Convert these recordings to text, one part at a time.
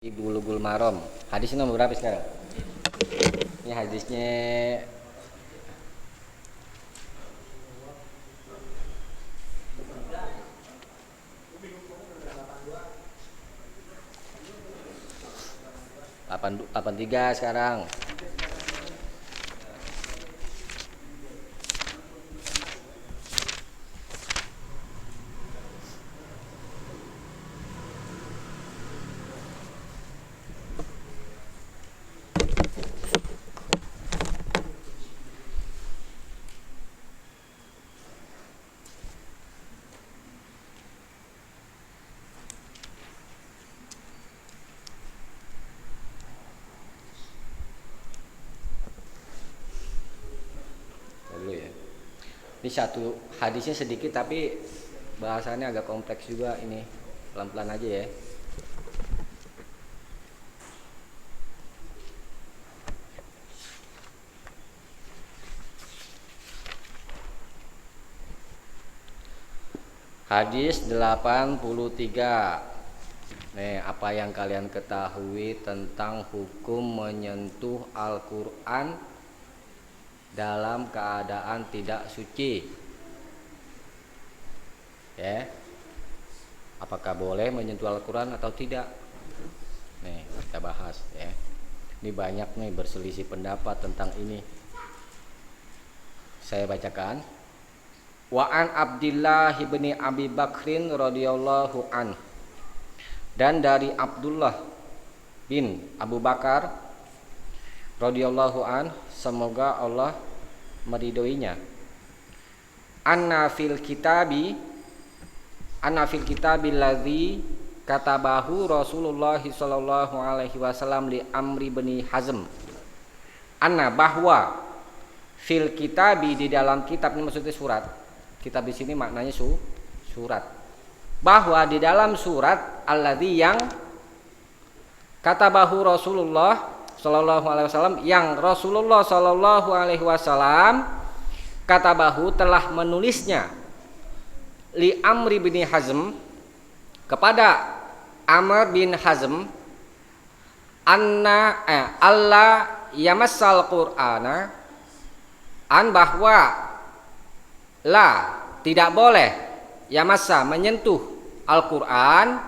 Bulughul Maram. Hadisnya nomor berapa sekarang? Ini hadisnya delapan tiga sekarang. Dulu ya. Ini satu hadisnya sedikit tapi bahasannya agak kompleks juga ini. Pelan-pelan aja ya. Hadis 83. Nih, apa yang kalian ketahui tentang hukum menyentuh Al-Qur'an dalam keadaan tidak suci? Ya. Apakah boleh menyentuh Al-Qur'an atau tidak? Nih, kita bahas ya. Ini banyak nih berselisih pendapat tentang ini. Saya bacakan. Wa an Abdullah bin Abi Bakrin radhiyallahu an. Dan dari Abdullah bin Abu Bakar radhiyallahu an, semoga Allah meridhoinya. Anna fil kitabil ladzi katabahu Rasulullah sallallahu alaihi wasallam li Amri bin Hazm. Anna bahwa fil kitabi di dalam kitab, ini maksudnya surat. Kitab di sini maknanya surat. Bahwa di dalam surat alladzi yang katabahu Rasulullah sallallahu alaihi wasallam, yang Rasulullah sallallahu alaihi wasallam katabahu telah menulisnya li Amri bin Hazm kepada Amr bin Hazm anna Allah yamassal Qur'ana, an bahwa la tidak boleh yamassa menyentuh Al-Qur'an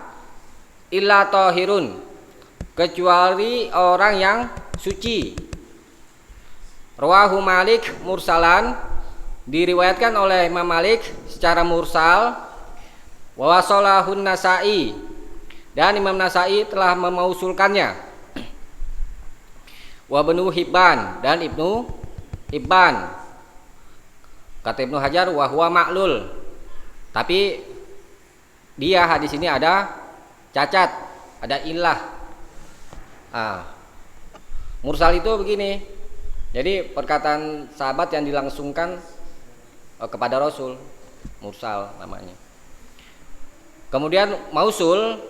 illa tahirun, kecuali orang yang suci. Rawahu Malik mursalan, diriwayatkan oleh Imam Malik secara mursal. Wa wasalahun Nasa'i, dan Imam Nasa'i telah memausulkannya. Wa Ibnu Hibban, dan Ibnu Hibban. Kata Ibnu Hajar wa huwa ma'lul, tapi dia hadis ini ada cacat, ada illah. Mursal itu begini. Jadi perkataan sahabat yang dilangsungkan kepada Rasul, mursal namanya. Kemudian mausul,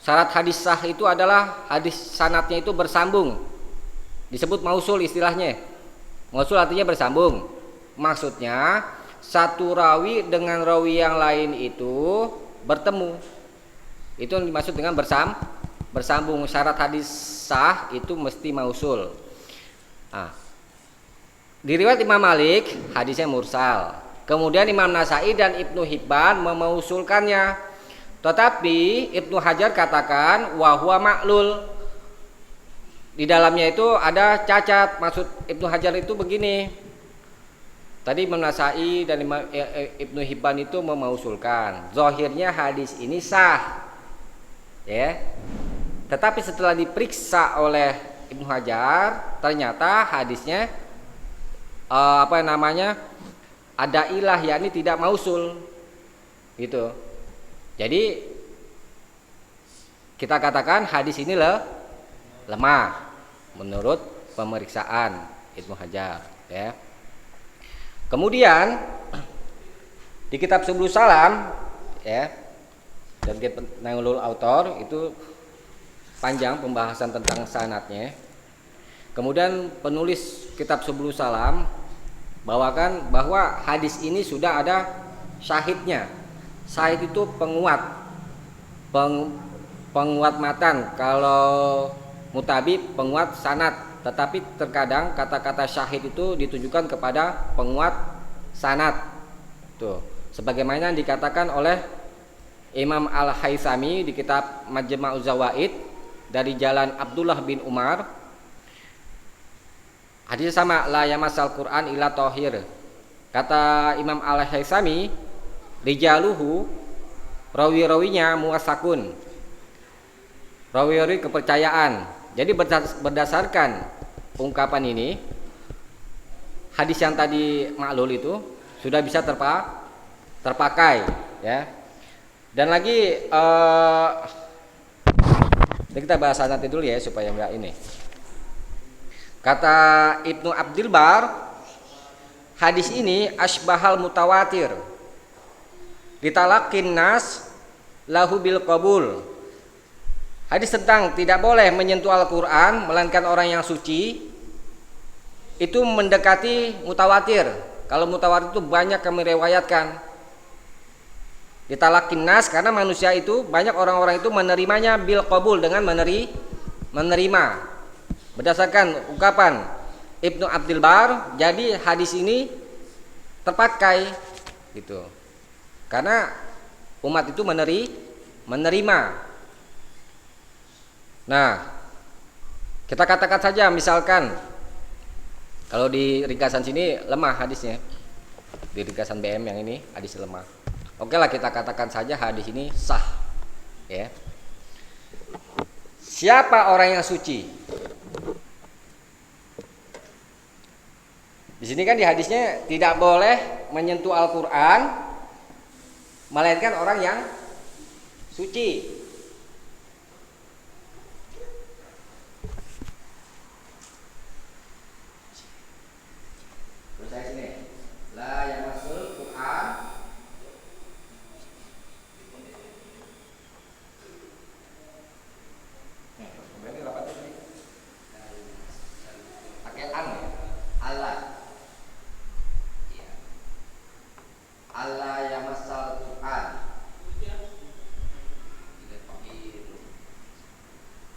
syarat hadis sah itu adalah hadis sanadnya itu bersambung. Disebut mausul istilahnya. Mausul artinya bersambung. Maksudnya satu rawi dengan rawi yang lain itu bertemu. Itu yang dimaksud dengan bersambung. Syarat hadis sah itu mesti mausul. Di riwayat Imam Malik hadisnya mursal. Kemudian Imam Nasa'i dan Ibnu Hibban memausulkannya. Tetapi Ibnu Hajar katakan wa huwa ma'lul. Di dalamnya itu ada cacat. Maksud Ibnu Hajar itu begini. Tadi Imam Nasa'i dan Ibnu Hibban itu memausulkan, zahirnya hadis ini sah, ya. Tetapi setelah diperiksa oleh Ibnu Hajar, ternyata hadisnya ada ilah, yakni tidak mausul, gitu. Jadi kita katakan hadis ini lemah menurut pemeriksaan Ibnu Hajar, ya. Kemudian di kitab Subulus Salam, ya, dan kitab Nailul Autor itu panjang pembahasan tentang sanadnya. Kemudian penulis kitab Subulus Salam bawakan bahwa hadis ini sudah ada syahidnya. Syahid itu penguat, penguat matan, kalau mutabib penguat sanad, tetapi terkadang kata-kata syahid itu ditujukan kepada penguat sanad. Tuh, sebagaimana dikatakan oleh Imam Al-Haythami di kitab Majma'uz Zawaid dari jalan Abdullah bin Umar. Hadis sama, la yamasal Quran illa tahir. Kata Imam Al-Haythami, rijaluhu, rawi-rawinya muwasakun, rawi-rawi kepercayaan. Jadi berdasarkan ungkapan ini, hadis yang tadi maklul itu sudah bisa terpakai, ya. Dan lagi kita bahas nanti dulu ya supaya enggak ini. Kata Ibnu Abdil Bar, hadis ini asbahal mutawatir, ditalakin nas lahu bil qabul. Hadis tentang tidak boleh menyentuh Al-Quran melainkan orang yang suci itu mendekati mutawatir. Kalau mutawatir itu banyak yang meriwayatkan. Ditalakin nas karena manusia itu banyak orang-orang itu menerimanya bil qabul dengan menerima. Berdasarkan ungkapan Ibnu Abdil Bar, jadi hadis ini terpakai gitu. Karena umat itu menerima. Nah, kita katakan saja misalkan kalau di ringkasan sini lemah hadisnya. Di ringkasan BM yang ini hadis lemah. Oke lah, kita katakan saja hadis ini sah. Ya. Siapa orang yang suci? Di sini kan di hadisnya tidak boleh menyentuh Al-Quran melainkan orang yang suci. Terus saya sini, la yamassul Quran berarti apa tadi? Pakai an ya? Allah. Allah yamassal Quran.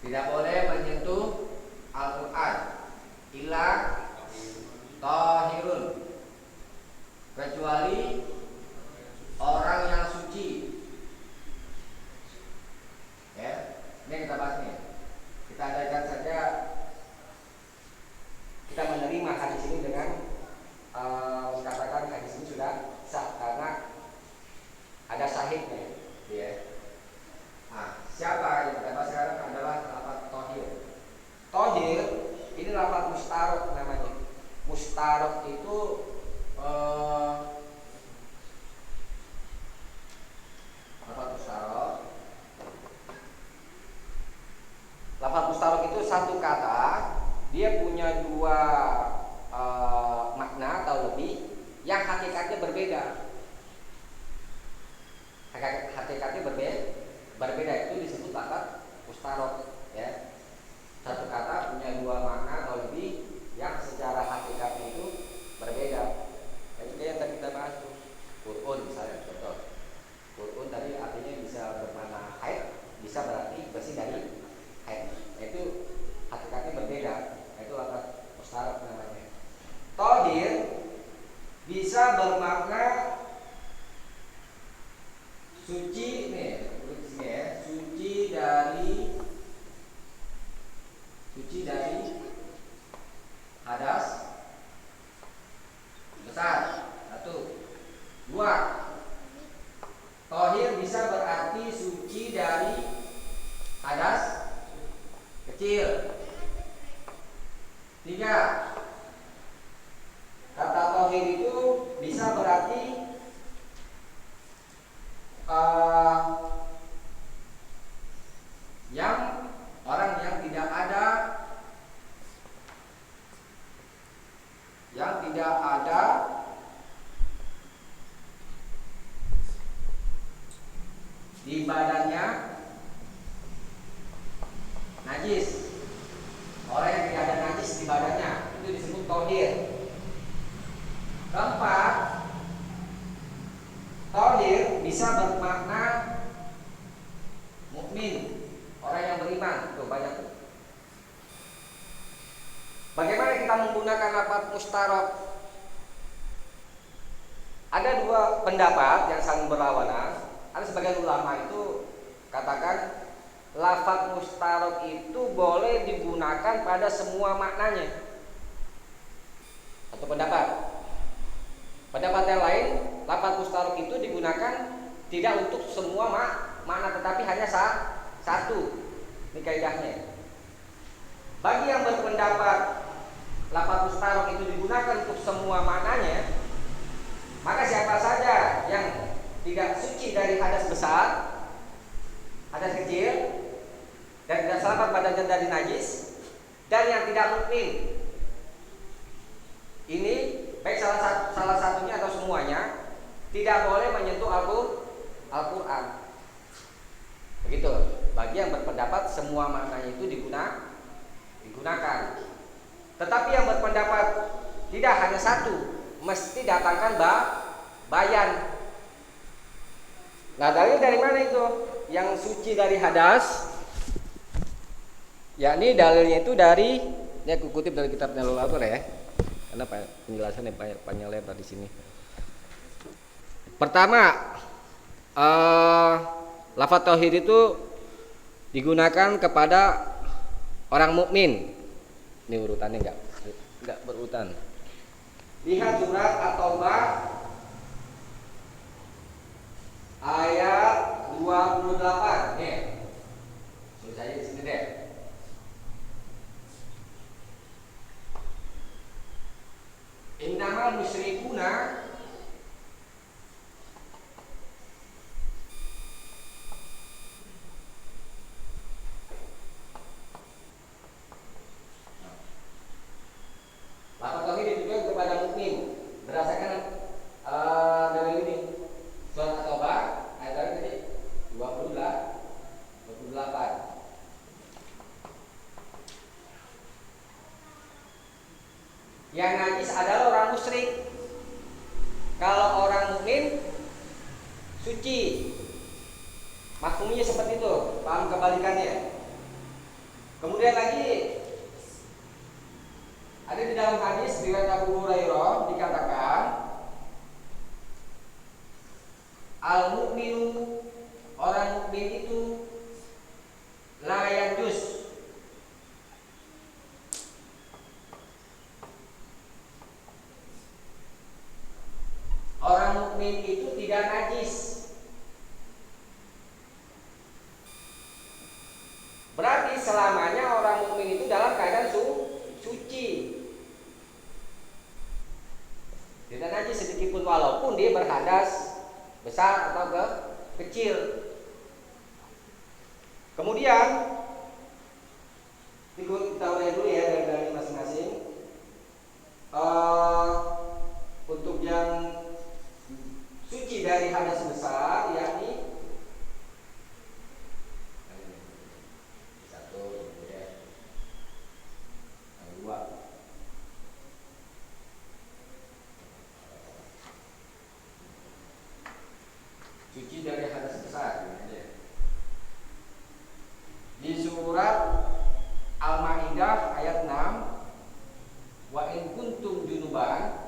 Tidak boleh menyentuh Al-Quran illa tahirun, kecuali orang yang suci. Ya, ini kita bahas nih. Kita adakan saja, kita menerima hadis ini dengan katakan hadis ini sudah sah karena ada sahihnya, ya. Nah, siapa yang kita bahas sekarang adalah lafaz tahir. Tahir ini lafaz mustarok namanya. Mustarok itu lafaz mustarok. Lafaz mustarok itu satu kata, dia punya dua makna atau lebih yang hakikatnya berbeda. Hakikatnya berbeda itu disebut lafaz mustarok, ya. Satu kata punya dua makna atau lebih yang secara hakikatnya itu berbeda. Itu yang tadi kita bahas tuh. Qur'un misalnya, contoh. Qur'un tadi artinya bisa bermakna haid, bisa berarti bersih dari haid. Itu hakikatnya berbeda. Itu lafaz mustarok namanya. Tahir bisa bermakna suci nih, ya, suci dari hadas besar. Satu, dua. Tahir bisa berarti suci dari hadas kecil. Tiga, kata tahir itu bisa berarti yang orang yang tidak ada di badannya najis. Orang yang tidak ada najis di badannya itu disebut tahir. Keempat, tahir bisa bermakna mukmin. banyak. Bagaimana kita menggunakan lafaz mustarok? Ada dua pendapat yang saling berlawanan. Ada sebagian ulama itu katakan lafaz mustarok itu boleh digunakan pada semua maknanya. Atau pendapat yang lain, lafaz mustarok itu digunakan tidak untuk semua makna, tetapi hanya satu. Ini kaidahnya. Bagi yang berpendapat lafaz mustarok itu digunakan untuk semua maknanya, maka siapa saja yang tidak suci dari hadas besar, hadas kecil, dan tidak selamat badannya dari najis, dan yang tidak mukmin, ini baik salah satunya atau semuanya, tidak boleh menyentuh Al-Quran. Begitu. Bagi yang berpendapat semua maknanya itu digunakan. Tetapi yang berpendapat tidak hanya satu, mesti datangkan bayan. Nah, dalil dari mana itu? Yang suci dari hadas, yakni dalilnya itu dari, ini aku kutip dari kitabnya Lulatul ya, karena penjelasannya panjang lebar di sini. Pertama, lafaz tauhid itu digunakan kepada orang mukmin. Ini urutannya enggak berurutan. Lihat surat At-Taubah ayat 28. Nih. Sudah saya di sini deh. Innamal musyrikuna lafaz tauhid ditujukan kepada mukmin berdasarkan dalil ini. Surat At-Taubah ayat tadi 28. Yang najis adalah orang musyrik. Kalau orang mukmin suci. Mafhumnya seperti itu, paham kebalikannya. Kemudian lagi ada di dalam hadis riwayat Abu Hurairah dikatakan al-mu'minu, orang mukmin itu la yanjus, orang mukmin itu tidak najis. Berarti selamanya orang mukmin itu dalam keadaan suci, tidak najis sedikit pun, walaupun dia berhadas besar atau kecil. Kemudian kita urai dulu ya dari masing-masing. Untuk yang suci dari hadas besar, yakni satu, kemudian yang dua. Suci dari hadas besar. Di surat Al-Maidah ayat 6, wa in kuntum junuban,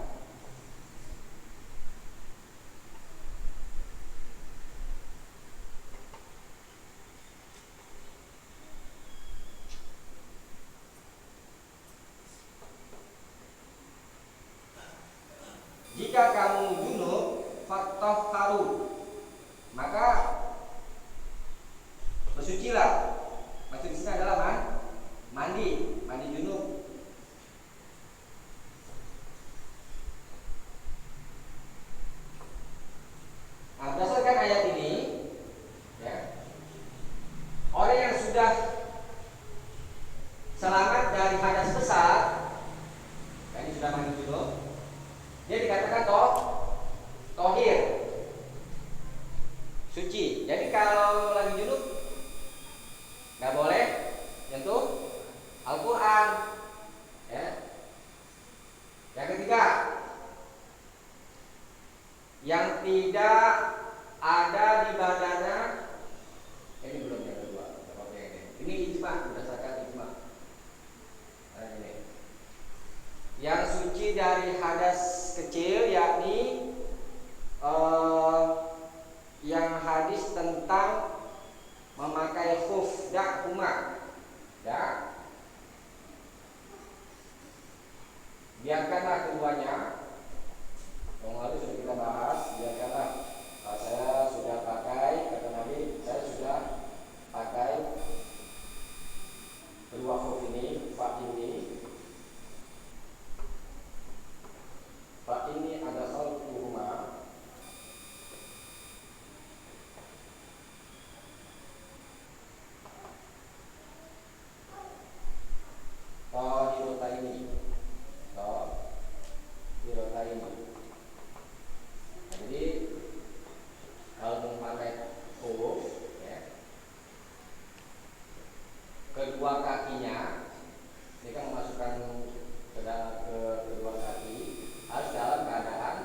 jika kamu junub fattahharu, maka bersucilah. Maksud di sini adalah mandi junub. Nah, berdasarkan ayat ini, ya, orang yang sudah selamat dari hadas besar, ini sudah mandi junub, dia dikatakan tohir, suci. Jadi kalau lagi junub nggak boleh nyentuh Al-Quran. Ya. Yang ketiga, yang tidak ada di badannya, ini belum yang kedua. Ini ijma berdasarkan suci dari hadas kecil, yakni yang hadis tentang memakai khuf da'huma, ya. Biarkanlah keduanya. Yang lalu sudah kita bahas, biarkanlah. Saya sudah pakai, kata Nabi, saya sudah pakai kedua khuf ini, Pak ini ada khalquhuma, tahirotaini. Jadi kalau memakai khuf, ya, kedua kakinya ini kan memasukkan ke kedua kaki harus dalam keadaan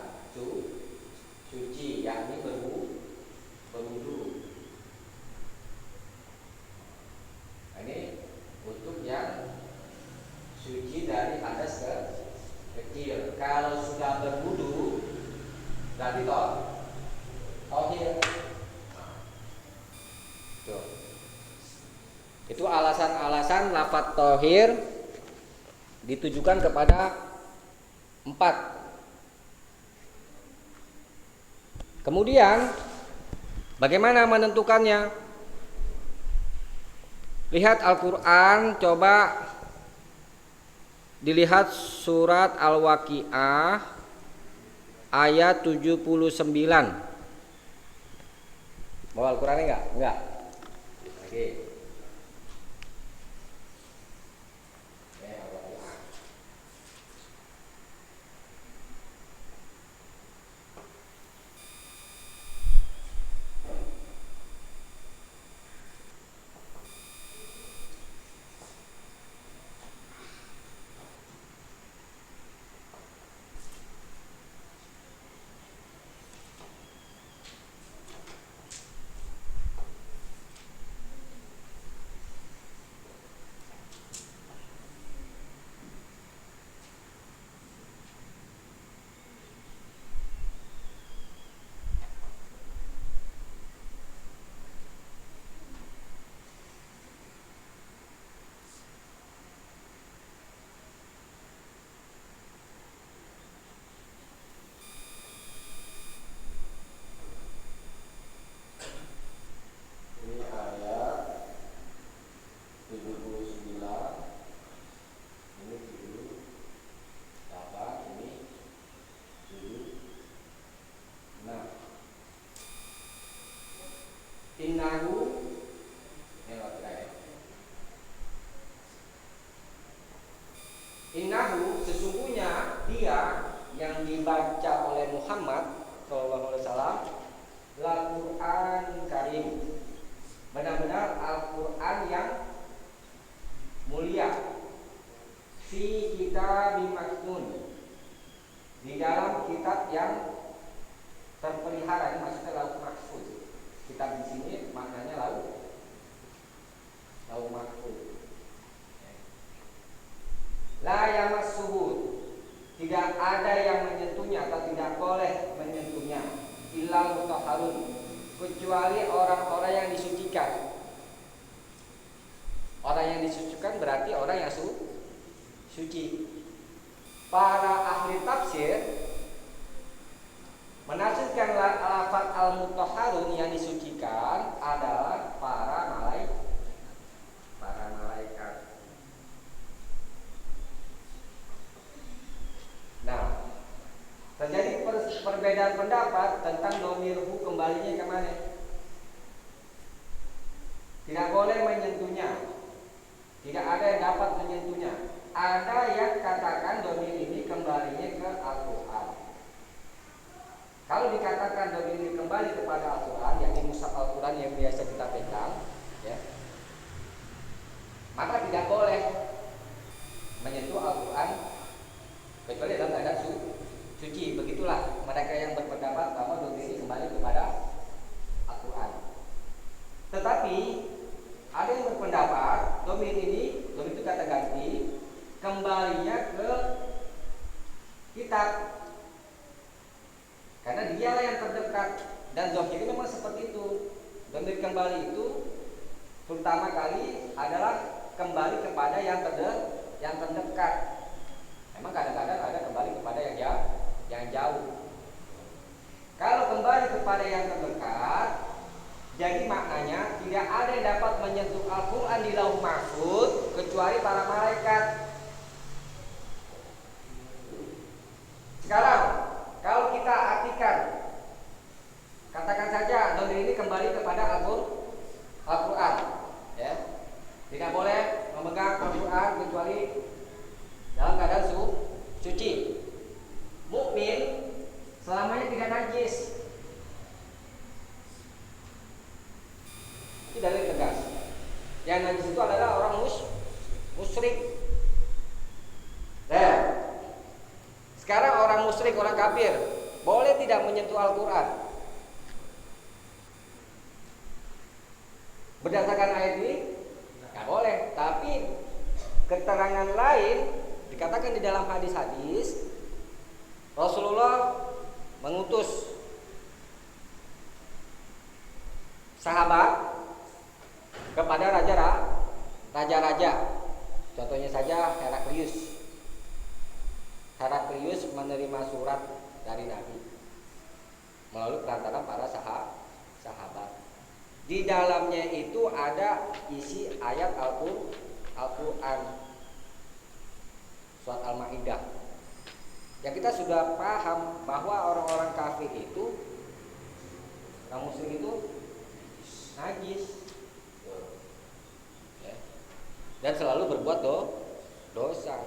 suci, yakni berwudu. Nah, ini untuk yang suci dari hadas kecil. Kalau sudah berwudu berarti tohir. Itu alasan-alasan lafadz tohir ditujukan kepada 4. Kemudian bagaimana menentukannya? Lihat Al-Quran, coba dilihat surat Al-Waqiah ayat 79. Bawa Al-Qurannya enggak? Enggak. Oke. Innahu sesungguhnya dia yang dibaca oleh Muhammad SAW la Quran Karim, benar-benar Al-Quran yang mulia, fi kitab maknun, di dalam kitab yang terpelihara. Ini maksudnya lauh mahfuz. Kitab di sini maknanya lauh mahfuz. La yamassuhu, tidak ada yang menyentuhnya atau tidak boleh menyentuhnya, illa mutahharun, kecuali orang-orang yang disucikan. Orang yang disucikan berarti orang yang suci. Para ahli tafsir menafsirkan lafaz al-mutahharun yang disucikan adalah para malaikat. Nah, terjadi perbedaan pendapat tentang domirhu kembalinya kemana. Tidak boleh menyentuhnya. Tidak ada yang dapat menyentuhnya. Ada yang katakan domir ini kembalinya ke Al-Quran. Kalau dikatakan domir ini kembali kepada Al-Quran, yakni mushaf Al-Quran yang biasa kita pegang, ya, maka tidak boleh menyentuh Al-Quran kecuali dalam keadaan suci. Begitulah mereka yang berpendapat bahwa domir ini kembali kepada Al-Quran. Tetapi ada yang berpendapat domir itu kata ganti, kembalinya ke kitab, karena dialah yang terdekat. Dan zahir memang seperti itu. Dhamir kembali itu pertama kali adalah kembali kepada yang terdekat. Memang kadang-kadang ada kembali kepada yang jauh. Kalau kembali kepada yang terdekat, jadi maknanya tidak ada yang dapat menyentuh Al-Quran di Lauh Mahfuz kecuali para malaikat. Sekarang kalau kita artikan, katakan saja dhamir ini kembali kepada Al-Quran, ya. Tidak boleh memegang Al-Quran kecuali dalam keadaan suci. Mukmin selamanya tidak najis. Itu dalil tegas. Yang najis itu adalah orang musyrik. Nah, sekarang orang musyrik, orang kafir boleh tidak menyentuh Al-Quran? Berdasarkan ayat ini nggak boleh. Tapi keterangan lain dikatakan di dalam hadis-hadis, Rasulullah mengutus sahabat kepada raja-raja. Contohnya saja Heraklius. Heraklius menerima surat dari Nabi melalui perantaran para sahabat. Di dalamnya itu ada isi ayat Al-Quran, surat Al-Maidah. Ya, kita sudah paham bahwa orang-orang kafir itu, orang musyrik itu najis, ya, dan selalu berbuat dosa.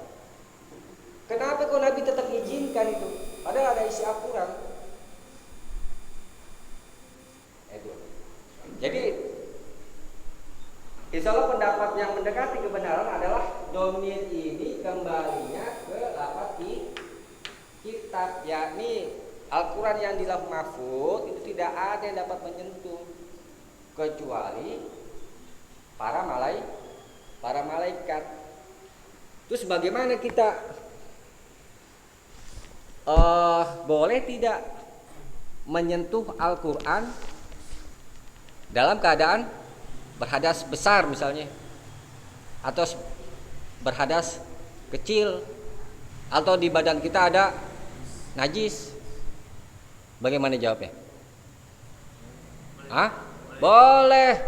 Kenapa kok Nabi tetap izinkan itu? Padahal ada isi Al-Quran. Itu. Jadi, insya Allah pendapat yang mendekati kebenaran adalah dhamir ini kembalinya ke lafaz kitab, yakni Al-Quran yang di Lauh Mahfuz itu tidak ada yang dapat menyentuh kecuali para malaikat. Terus bagaimana kita boleh tidak menyentuh Al-Quran dalam keadaan berhadas besar misalnya, atau berhadas kecil, atau di badan kita ada najis? Bagaimana jawabnya? Boleh.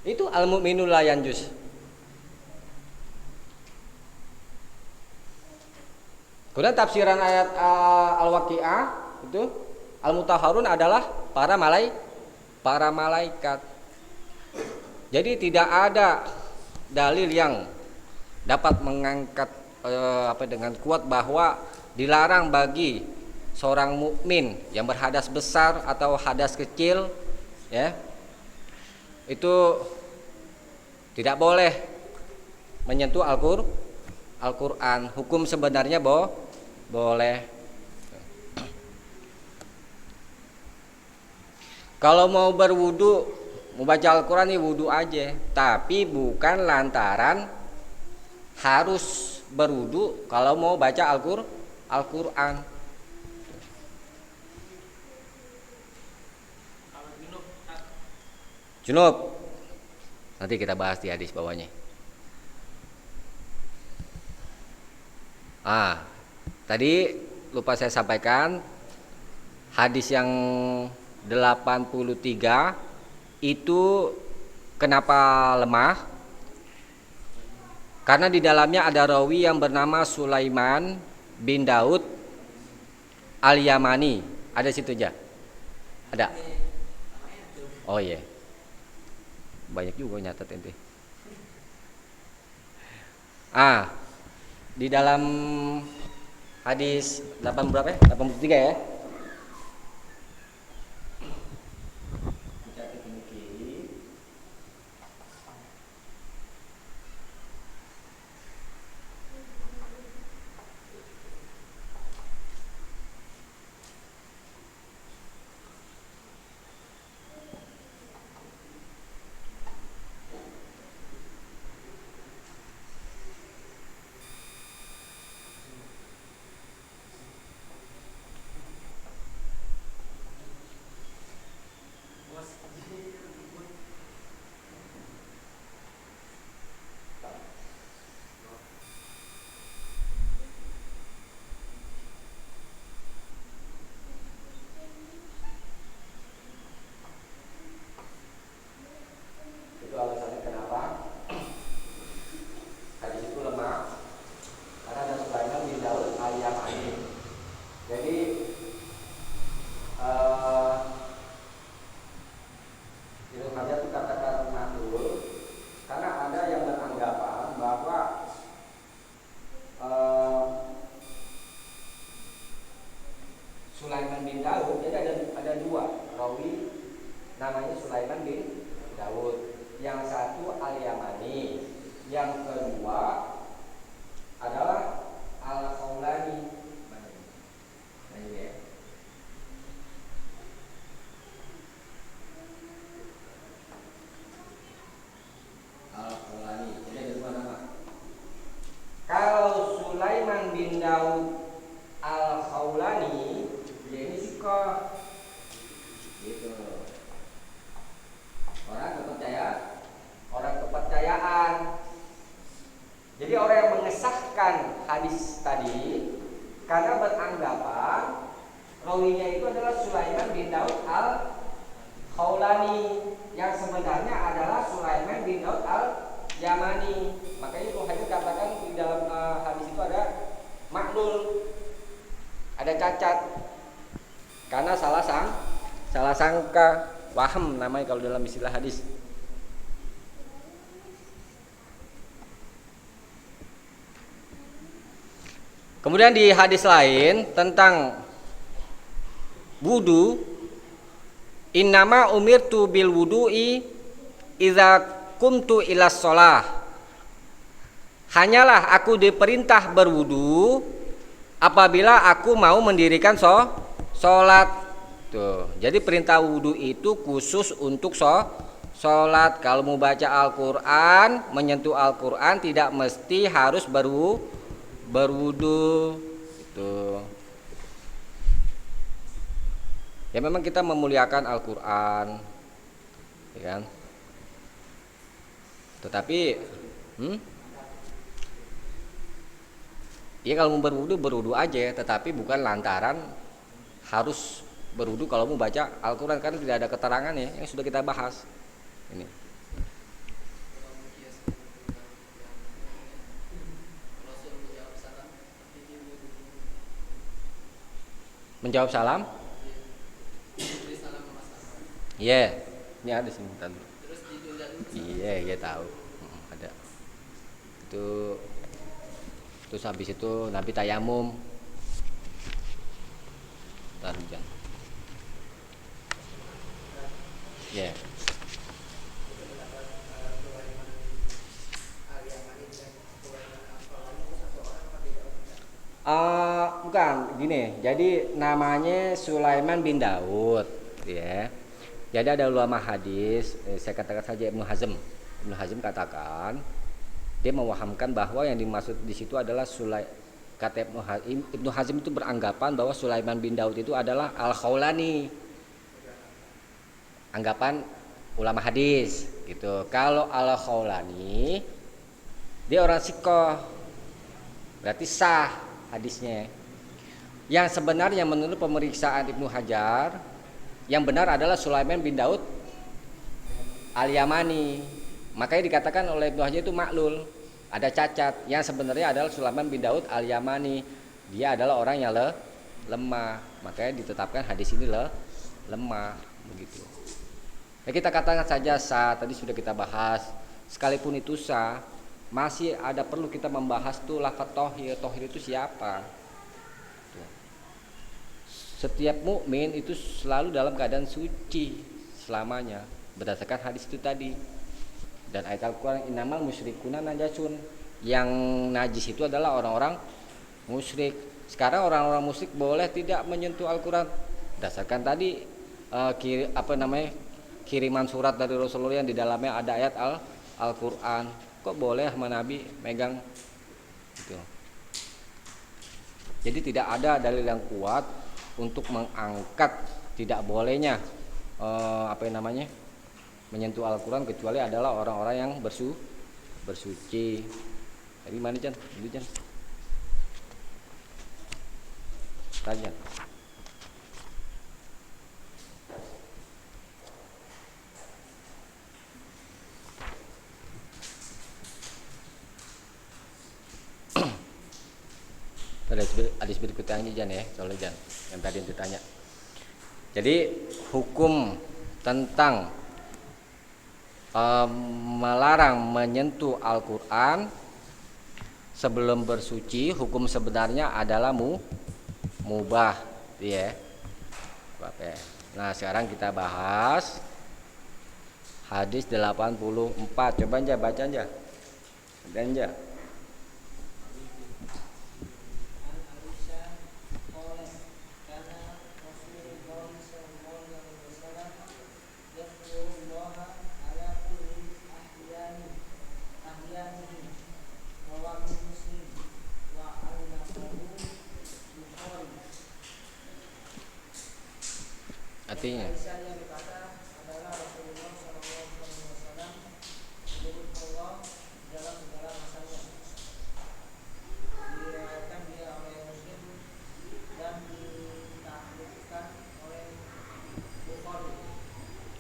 Itu al-mu'minul la yanjus. Kemudian tafsiran ayat Al-Waqi'ah itu al-mutahharun adalah para malaikat. Jadi tidak ada dalil yang dapat mengangkat dengan kuat bahwa dilarang bagi seorang mukmin yang berhadas besar atau hadas kecil, ya, itu tidak boleh menyentuh Al-Quran. Hukum sebenarnya boleh. Kalau mau berwudu, mau baca Al-Quran ya wudu aja, tapi bukan lantaran harus berwudu kalau mau baca Al-Quran. Junub, nanti kita bahas di hadis bawahnya. Tadi lupa saya sampaikan, hadis yang 83 itu kenapa lemah? Karena di dalamnya ada rawi yang bernama Sulaiman bin Daud Al-Yamani. Ada situ aja? Ada? Oh iya. Banyak juga nyatet ente. Di dalam hadis 8 berapa ya? 83 ya. Yang kedua adalah al-Khawlani. Nah, ini ya. Al-Khawlani. Jadi ada dua nama. Kalau Sulaiman bin Daud al-Khawlani, dia ini sikoh. Gitu. Orang kepercayaan. Jadi orang yang mengesahkan hadis tadi karena beranggapan rawinya itu adalah Sulaiman bin Daud al-Khawlani yang sebenarnya adalah Sulaiman bin Daud al-Yamani. Makanya Ibnu Hajar katakan di dalam hadis itu ada maklul, ada cacat karena salah sangka, waham namanya kalau dalam istilah hadis. Kemudian di hadis lain tentang wudu, innama umirtu bil wudu'i idza kumtu ilas shalah. Hanyalah aku diperintah berwudu apabila aku mau mendirikan sholat. Tuh. Jadi perintah wudu itu khusus untuk sholat. Kalau mau baca Al-Quran, menyentuh Al-Quran tidak mesti harus berwudu itu. Ya memang kita memuliakan Al-Quran, ya kan? Tetapi ya kalau mau berwudu aja, tetapi bukan lantaran harus berwudu kalau mau baca Al-Quran, karena tidak ada keterangannya yang sudah kita bahas ini. Menjawab salam? Iya, ini ada sih tadi. Iya, tahu. Ada. Terus habis itu Nabi tayamum. Ntar hujan. Iya. Bukan gini, jadi namanya Sulaiman bin Daud, ya. Jadi ada ulama hadis, saya katakan saja Ibnu Hazm katakan dia mewahamkan bahwa yang dimaksud di situ adalah kata Ibnu Hazm itu beranggapan bahwa Sulaiman bin Daud itu adalah al-Khawlani, anggapan ulama hadis gitu. Kalau al-Khawlani dia orang sikoh, berarti sah hadisnya. Yang sebenarnya menurut pemeriksaan Ibnu Hajar, yang benar adalah Sulaiman bin Daud al-Yamani. Makanya dikatakan oleh Ibnu Hajar itu maklul, ada cacat. Yang sebenarnya adalah Sulaiman bin Daud al-Yamani. Dia adalah orang yang lemah. Makanya ditetapkan hadis ini lemah begitu. Ya kita katakan saja sah, tadi sudah kita bahas. Sekalipun itu sah, masih ada perlu kita membahas tuh lafaz tohir. Tohir itu siapa? Setiap mukmin itu selalu dalam keadaan suci selamanya berdasarkan hadis itu tadi. Dan ayat Al-Quran innamal musyrikuna najasun, yang najis itu adalah orang-orang musyrik. Sekarang orang-orang musyrik boleh tidak menyentuh Al-Quran berdasarkan tadi kiriman surat dari Rasulullah yang di dalamnya ada ayat Al-Quran. Kok boleh sama Nabi megang gitu. Jadi tidak ada dalil yang kuat untuk mengangkat tidak bolehnya menyentuh Al-Quran kecuali adalah orang-orang yang bersuci. Jadi mana Jan? Itu Jan. Tanya. Hadis berikutnya Jan ya, soalnya Jan yang tadi ditanya. Jadi hukum tentang melarang menyentuh Al-Quran sebelum bersuci, hukum sebenarnya adalah mubah, ya. Nah sekarang kita bahas hadis 84. Coba aja baca aja. ganja. Artinya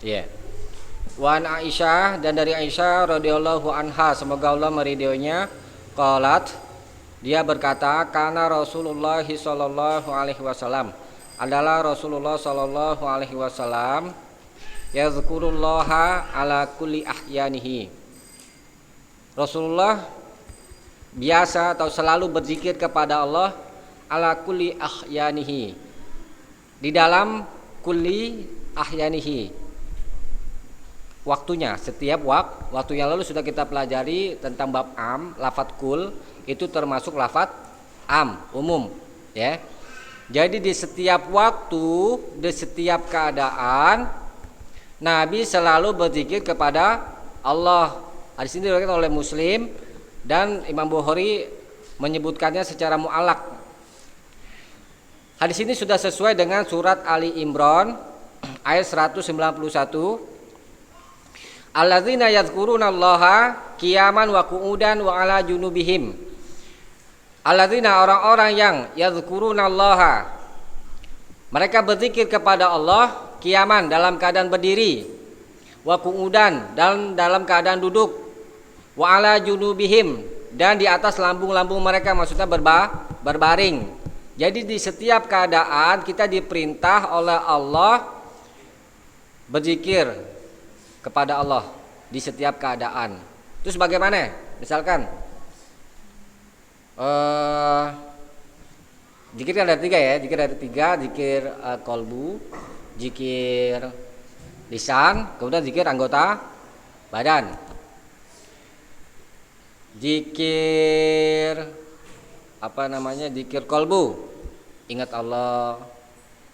ya. Wan Aisyah, dan dari Aisyah radhiyallahu anha, semoga Allah meridhoinya, qalat, dia berkata, kana Rasulullah sallallahu alaihi wasallam, adalah Rasulullah sallallahu alaihi wasallam, yazkurullaha ala kulli ahyanihi. Rasulullah biasa atau selalu berzikir kepada Allah ala kulli ahyanihi, di dalam kulli ahyanihi, waktunya, setiap waktu yang lalu sudah kita pelajari tentang bab am, lafadz kul itu termasuk lafadz am, umum, ya. Jadi di setiap waktu, di setiap keadaan, Nabi selalu berzikir kepada Allah. Hadis ini diriwayatkan oleh Muslim dan Imam Bukhari menyebutkannya secara mu'allaq. Hadis ini sudah sesuai dengan surat Ali Imran ayat 191. Alladzina yadhkurunallaha qiyaman wa qu'udan wa ala junubihim. Alladzina, orang-orang yang yadhkurunallaha, mereka berzikir kepada Allah qiyaman, dalam keadaan berdiri, wa qu'udan, dalam keadaan duduk, wa ala junubihim, dan di atas lambung-lambung mereka, maksudnya berbaring. Jadi di setiap keadaan kita diperintah oleh Allah berzikir kepada Allah di setiap keadaan. Terus bagaimana? Misalkan zikir ada tiga ya, zikir kolbu, zikir lisan, kemudian zikir anggota badan. Zikir zikir kolbu, ingat Allah,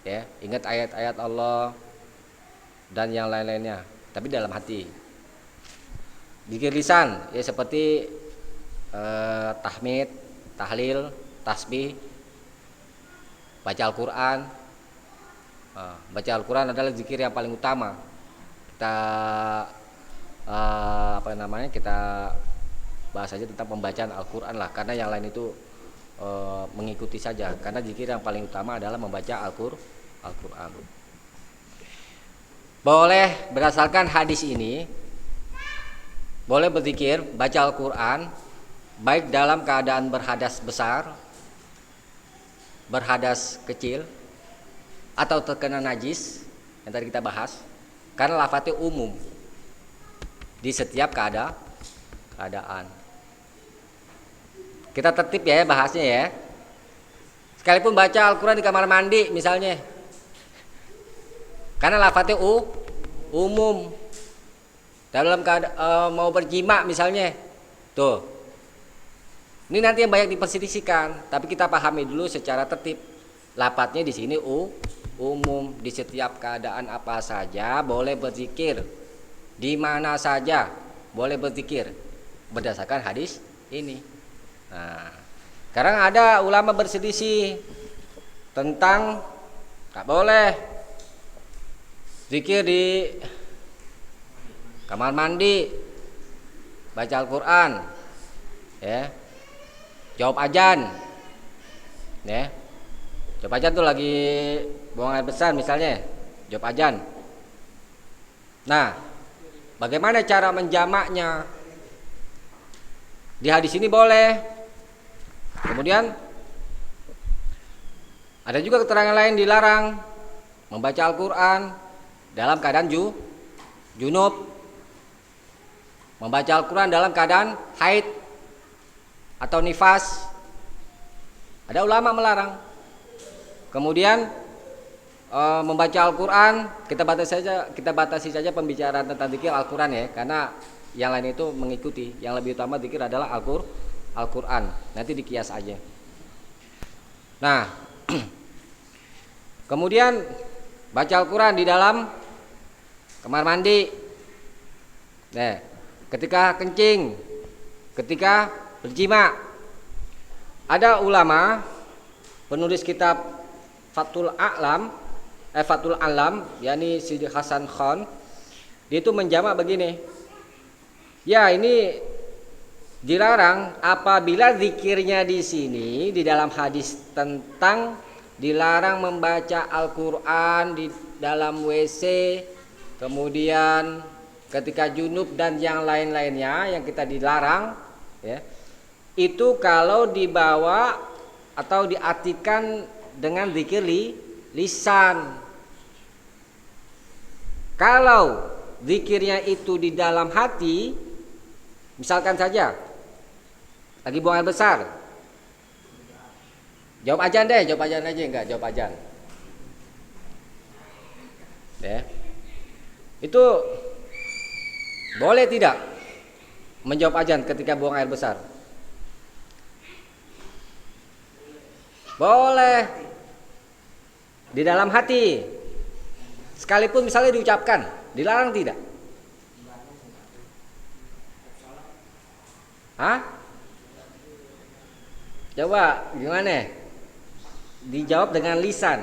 ya, ingat ayat-ayat Allah dan yang lain-lainnya, tapi dalam hati. Zikir lisan ya seperti tahmid, tahlil, tasbih, baca Al-Qur'an. Baca Al-Qur'an adalah zikir yang paling utama. Kita kita bahas saja tentang pembacaan Al-Qur'an lah, karena yang lain itu mengikuti saja, karena zikir yang paling utama adalah membaca Al-Qur'an. Boleh berdasarkan hadis ini, boleh berzikir, baca Al-Quran, baik dalam keadaan berhadas besar, berhadas kecil, atau terkena najis, yang tadi kita bahas, karena lafadznya umum di setiap keadaan. Kita tertib ya bahasnya ya. Sekalipun baca Al-Quran di kamar mandi misalnya, karena lafadznya umum. Dalam keadaan mau berjima misalnya, tuh. Ini nanti yang banyak diperselisihkan, tapi kita pahami dulu secara tertib. Lafadznya di sini umum, di setiap keadaan apa saja boleh berzikir, di mana saja boleh berzikir berdasarkan hadis ini. Nah, sekarang ada ulama berselisih tentang tak boleh zikir di kamar mandi, baca Al-Quran, ya, jawab azan, ya, jawab azan tuh lagi buang air besar misalnya, jawab azan. Nah, bagaimana cara menjamaknya? Di hadis ini boleh. Kemudian ada juga keterangan lain dilarang membaca Al-Quran dalam keadaan junub, membaca Al-Quran dalam keadaan haid atau nifas. Ada ulama melarang. Kemudian membaca Al-Quran, kita batasi saja pembicaraan tentang zikir Al-Quran ya, karena yang lain itu mengikuti. Yang lebih utama zikir adalah Al-Qur'an. Nanti dikias aja. Nah, kemudian baca Al-Qur'an di dalam kamar mandi. Nah, ketika kencing, ketika berjima. Ada ulama penulis kitab Fathul Alam, yakni Sidi Hasan Khan, dia itu menjamak begini. Ya, ini dilarang apabila zikirnya di sini di dalam hadis tentang dilarang membaca Al-Qur'an di dalam WC, kemudian ketika junub dan yang lain-lainnya yang kita dilarang, ya. Itu kalau dibawa atau diartikan dengan zikir lisan. Kalau zikirnya itu di dalam hati, misalkan saja lagi buang air besar, jawab ajan aja, enggak jawab ajan. Ya. Itu boleh tidak menjawab ajan ketika buang air besar? Boleh. Di dalam hati. Sekalipun misalnya diucapkan, dilarang tidak? Hah? Coba gimana? Dijawab dengan lisan.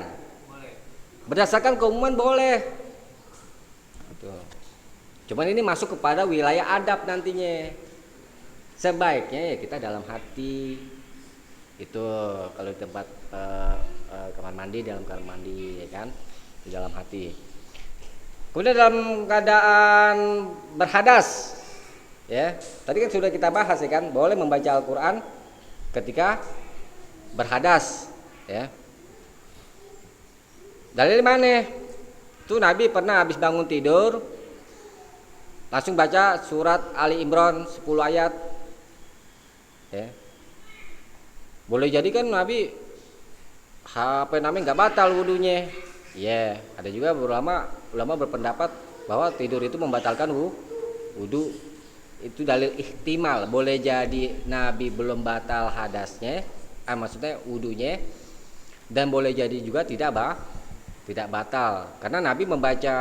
Berdasarkan keumuman boleh. Cuman ini masuk kepada wilayah adab nantinya. Sebaiknya ya kita dalam hati. Itu kalau di tempat kamar mandi, dalam kamar mandi, ya kan, di dalam hati. Kemudian dalam keadaan berhadas, ya tadi kan sudah kita bahas, ya kan, boleh membaca Al-Qur'an ketika berhadas, ya. Dalil mana? Itu Nabi pernah habis bangun tidur langsung baca surat Ali Imran 10 ayat, ya. Boleh jadi kan Nabi nggak batal wudunya. Ya, ada juga ulama berpendapat bahwa tidur itu membatalkan wudu. Itu dalil ihtimal. Boleh jadi Nabi belum batal hadasnya, maksudnya wudunya, dan boleh jadi juga tidak batal. Karena Nabi membaca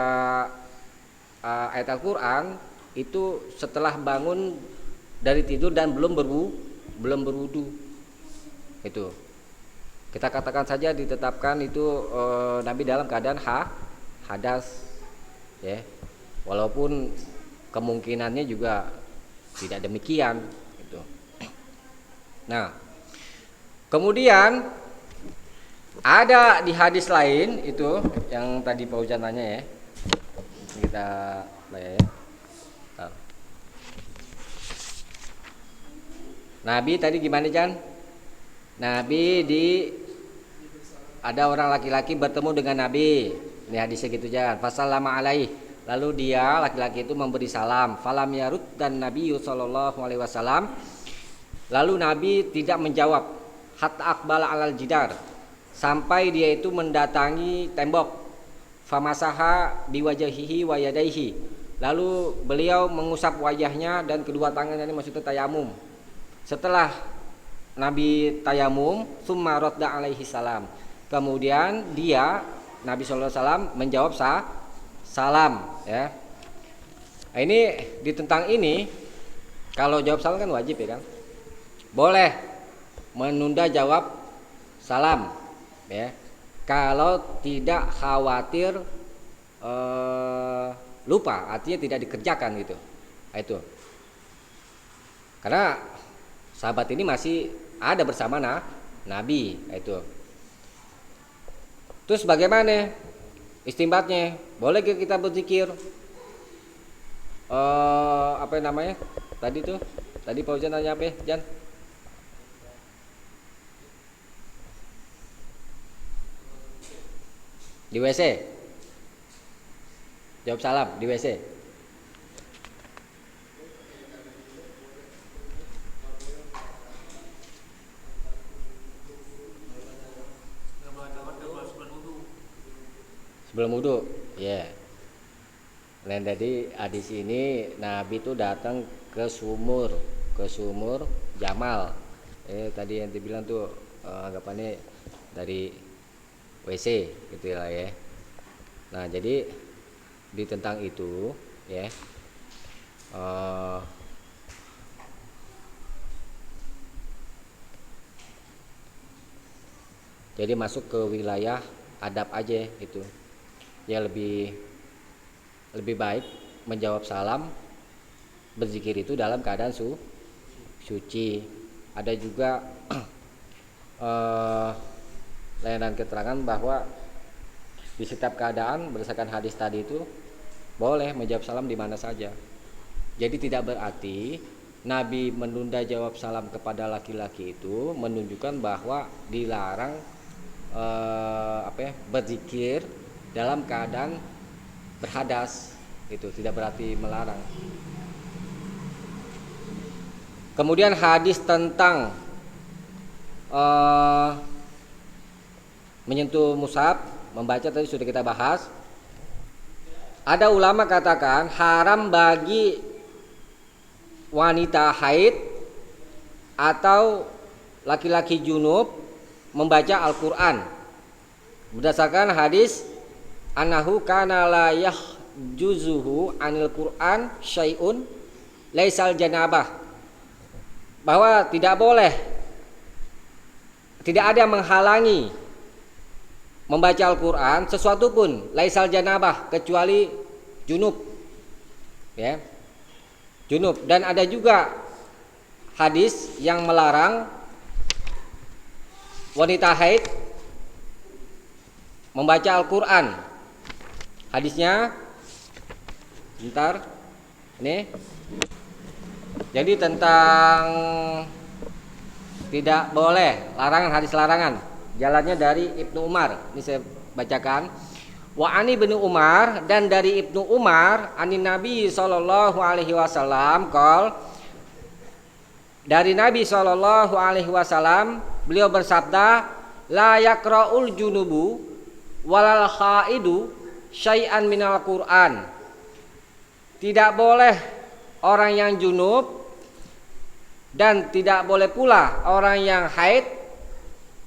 ayat Al-Qur'an itu setelah bangun dari tidur dan belum berwudu. Itu kita katakan saja ditetapkan itu Nabi dalam keadaan hadas, ya, walaupun kemungkinannya juga tidak demikian gitu. Nah, kemudian ada di hadis lain itu yang tadi Pak Ujan tanya, ya, kita ya. Nabi tadi gimana, Jan? Nabi ada orang laki-laki bertemu dengan Nabi. Ini hadisnya gitu, jangan. Fasallama alaih. Lalu dia laki-laki itu memberi salam. Falam yarud dan Nabi sallallahu alaihi wasallam. Lalu Nabi tidak menjawab. Hatta aqbala alal jidar. Sampai dia itu mendatangi tembok. Famasaha biwajahihi wa yadaihi. Lalu beliau mengusap wajahnya dan kedua tangannya, ini maksudnya tayamum. Setelah Nabi tayamum, summa radda alaihi salam. Kemudian dia Nabi sallallahu alaihi wasallam menjawab salam, ya. Nah, ini ditentang ini kalau jawab salam kan wajib, ya kan? Boleh menunda jawab salam, ya. Kalau tidak khawatir lupa, artinya tidak dikerjakan gitu. Nah, itu. Karena sahabat ini masih ada bersama Nabi, itu. Terus bagaimana istimbatnya? Boleh kita berzikir? Apa namanya? Tadi Pak Ujan tanya apa, Jan? Di WC. Jawab salam di WC. Sebelum wudu, ya. Yeah. Nah, jadi hadis ini Nabi itu datang ke sumur Jamal. Tadi yang dibilang tuh anggapannya dari WC gitu lah ya. Nah, jadi di tentang itu ya. eh, jadi masuk ke wilayah adab aja itu. Ya lebih baik menjawab salam berzikir itu dalam keadaan suci. Ada juga layanan keterangan bahwa di setiap keadaan berdasarkan hadis tadi itu boleh menjawab salam di mana saja. Jadi tidak berarti Nabi menunda jawab salam kepada laki-laki itu menunjukkan bahwa dilarang berzikir dalam keadaan berhadas. Itu tidak berarti melarang. Kemudian hadis tentang menyentuh mushaf, membaca tadi sudah kita bahas. Ada ulama katakan haram bagi wanita haid atau laki-laki junub membaca Al-Qur'an berdasarkan hadis annahu kana la yahjuzuhu anil Qur'an syai'un laisal janabah, bahwa tidak boleh, tidak ada yang menghalangi membaca Al-Qur'an sesuatu pun laisal janabah kecuali junub ya, junub. Dan ada juga hadis yang melarang wanita haid membaca Al-Qur'an. Hadisnya bentar ini. Jadi tentang tidak boleh, larangan, hadis larangan. Jalannya dari Ibnu Umar. Ini saya bacakan. Wa ani bin Umar, dan dari Ibnu Umar anin Nabi sallallahu alaihi wasallam qol, dari Nabi sallallahu alaihi wasallam beliau bersabda, la yaqra'ul junubu walal khaidu syai'an minal Qur'an. Tidak boleh orang yang junub dan tidak boleh pula orang yang haid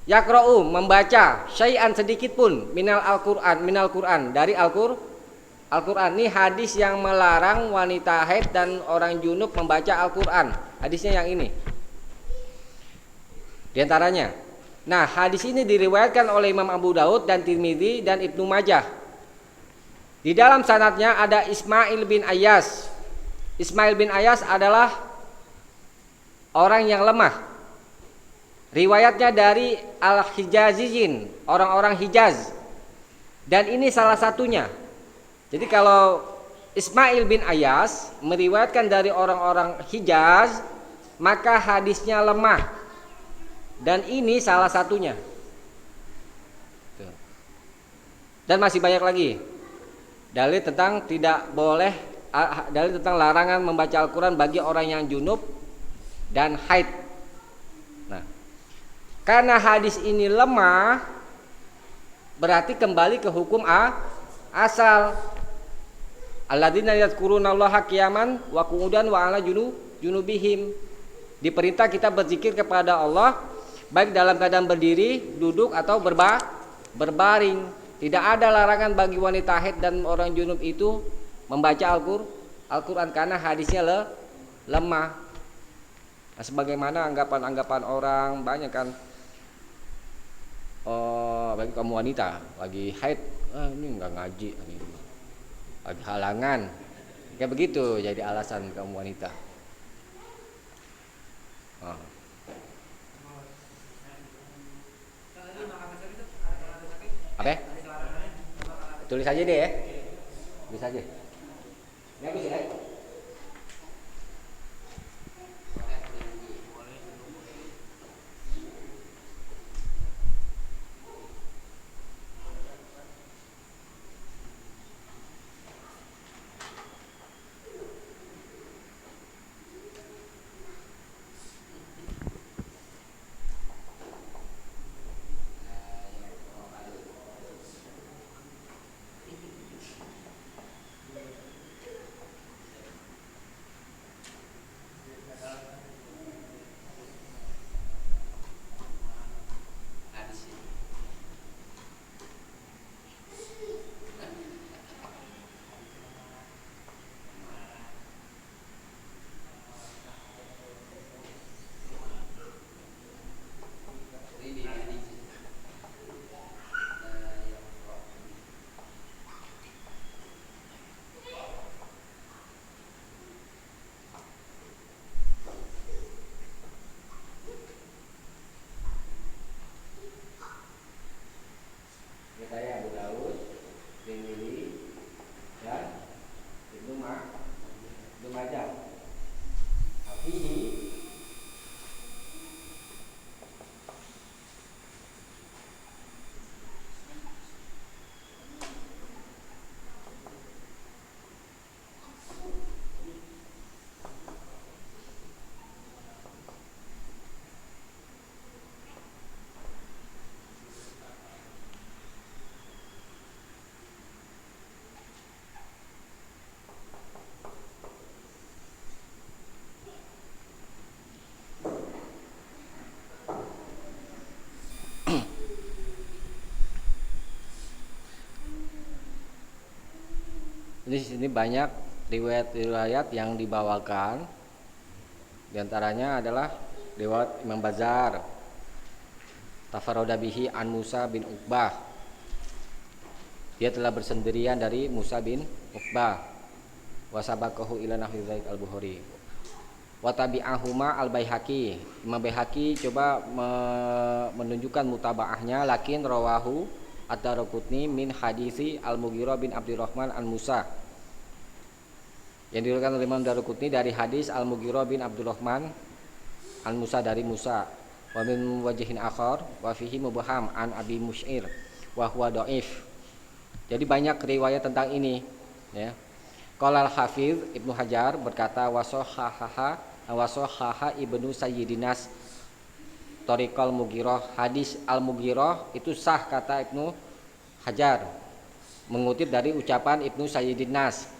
yaqra'u membaca syai'an sedikit pun minal Qur'an dari Al-Qur'an. Ini hadis yang melarang wanita haid dan orang junub membaca Al-Qur'an. Hadisnya yang ini. Di antaranya. Nah, hadis ini diriwayatkan oleh Imam Abu Daud dan Tirmidzi dan Ibnu Majah. Di dalam sanadnya ada Ismail bin Ayyas. Ismail bin Ayyas adalah orang yang lemah. Riwayatnya dari Al-Hijaziyin, orang-orang Hijaz. Dan ini salah satunya. Jadi kalau Ismail bin Ayyas meriwayatkan dari orang-orang Hijaz, maka hadisnya lemah. Dan ini salah satunya. Dan masih banyak lagi dalil tentang tidak boleh, dalil tentang larangan membaca Al-Quran bagi orang yang junub dan haid. Nah, karena hadis ini lemah, berarti kembali ke hukum asal. Alladzina yadhkurunallaha qiyaman wa qu'udan wa ala junubihim. Diperintah kita berzikir kepada Allah baik dalam keadaan berdiri, duduk atau berbaring. Tidak ada larangan bagi wanita haid dan orang junub itu membaca Al-Quran karena hadisnya lemah. Nah, sebagaimana anggapan-anggapan orang banyak kan, bagi kamu wanita lagi haid, ini nggak ngaji, ini lagi halangan, kayak begitu jadi alasan kamu wanita. Apa? Tulis aja deh ya. Tulis aja. Bagus ya. Jadi di sini banyak riwayat-riwayat yang dibawakan. Di antaranya adalah riwayat Imam Bazar, tafarroda bihi an Musa bin Uqbah. Dia telah bersendirian dari Musa bin Uqbah. Wa sabaqahu ila nahwi dzalik al-Bukhari. Wa tabi'ahuma al-Baihaqi. Imam Baihaqi coba menunjukkan mutabaahnya, lakin rawahu ad-Daraqutni min hadisi Al-Mughirah bin Abdurrahman an Musa. Yang diriwayatkan oleh Imam Daraqutni dari hadis Al-Mughirah bin Abdurrahman an Musa dari Musa. Wa min wajhin akhar wa fihi mubham an Abi Musy'ir wa huwa dhaif. Jadi banyak riwayat tentang ini, ya. Qala al-Hafiz Ibnu Hajar berkata wasohaha Ibnu Sayyidinas Tariqal Mughirah. Hadis Al-Mughirah itu sah kata Ibnu Hajar, mengutip dari ucapan Ibnu Sayyidinas.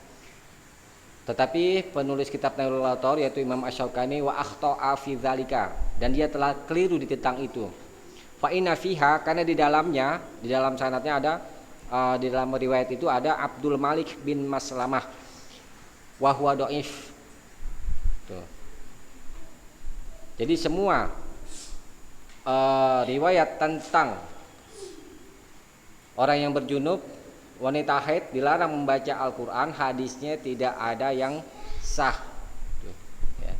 Tetapi penulis kitab Nailul Awtar yaitu Imam Asy-Syaukani wa akhta'a fi dzalika, dan dia telah keliru di tentang itu. Fa inna fiha, karena di dalam sanadnya ada di dalam riwayat itu ada Abdul Malik bin Maslamah wa huwa dhaif. Tuh. Jadi semua riwayat tentang orang yang berjunub, wanita haid dilarang membaca Al-Quran, hadisnya tidak ada yang sah. Tuh, ya.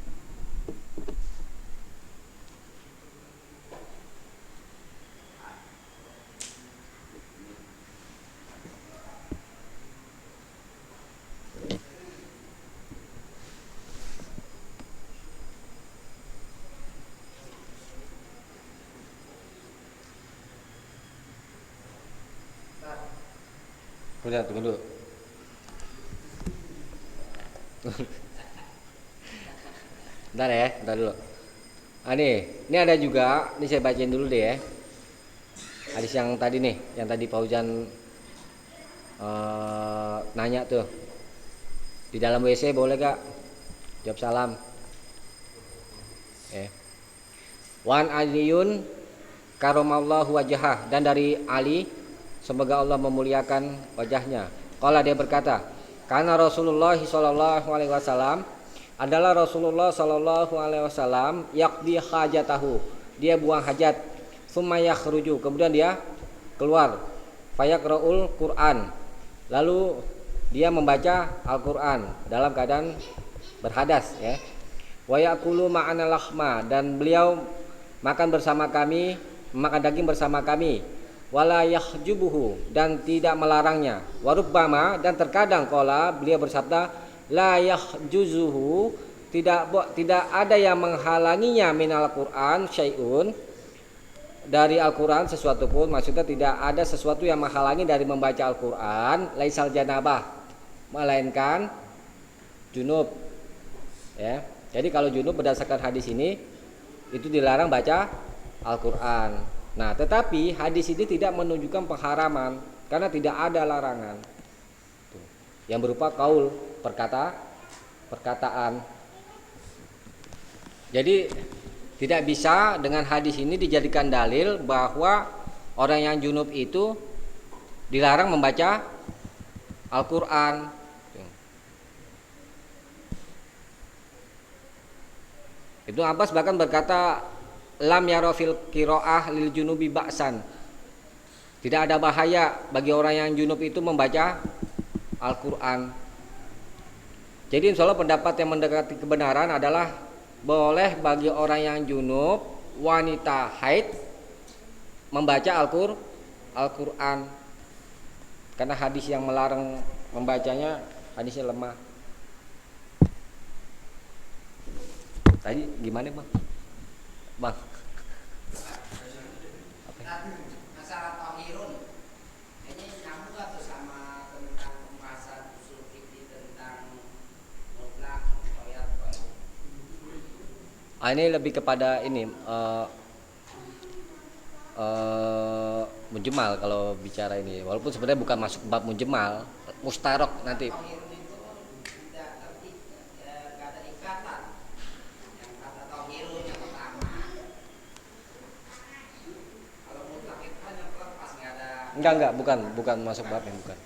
Udah, tunggu dulu. Bentar ya, bentar dulu. Ini ada juga, ini saya bacain dulu deh ya. Hadis yang tadi nih, yang tadi Pak Ujan nanya tuh. Di dalam WC boleh gak? Jawab salam. Wan Aliyun karamallahu wajhah, dan dari Ali semoga Allah memuliakan wajahnya. Qala, dia berkata, karena Rasulullah sallallahu alaihi wasallam adalah Rasulullah sallallahu alaihi wasallam yaqdi hajatahu, dia buang hajat, summa yakhruju, kemudian dia keluar, fayaqra'ul Quran, lalu dia membaca Al-Quran dalam keadaan berhadas, ya. Wa yaqulu ma'ana lahma, dan beliau makan bersama kami, makan daging bersama kami. Wala yahjubuhu, dan tidak melarangnya. Warubbama, dan terkadang qala, beliau bersabda, la yahjuzuhu, tidak ada yang menghalanginya minal Quran syai'un, dari Al-Quran sesuatu pun, maksudnya tidak ada sesuatu yang menghalangi dari membaca Al-Quran, laisal janabah, melainkan junub, ya. Jadi kalau junub berdasarkan hadis ini itu dilarang baca Al-Quran. Nah, tetapi hadis ini tidak menunjukkan pengharaman karena tidak ada larangan. Tuh. Yang berupa kaul, perkataan. Jadi tidak bisa dengan hadis ini dijadikan dalil bahwa orang yang junub itu dilarang membaca Al-Quran. Tuh. Ibnu Abbas bahkan berkata, lam yarofil kiroah lil junubi ba'san, tidak ada bahaya bagi orang yang junub itu membaca Al-Quran. Jadi insya Allah pendapat yang mendekati kebenaran adalah boleh bagi orang yang junub, wanita haid, membaca Al-Quran, karena hadis yang melarang membacanya hadisnya lemah. Tadi gimana bang? Masalah tohirun ini nyambung atau sama tentang pembahasan usul fikih tentang mutlak qoyat. Ini lebih kepada ini mujmal kalau bicara ini, walaupun sebenarnya bukan masuk bab mujmal, mustarok nanti. Tohirun itu tidak ada ikatan. Yang kata tohirun yang pertama. Kalau mutlak itu kan yang lepas, nggak ada. Enggak, bukan masuk bab yang bukan.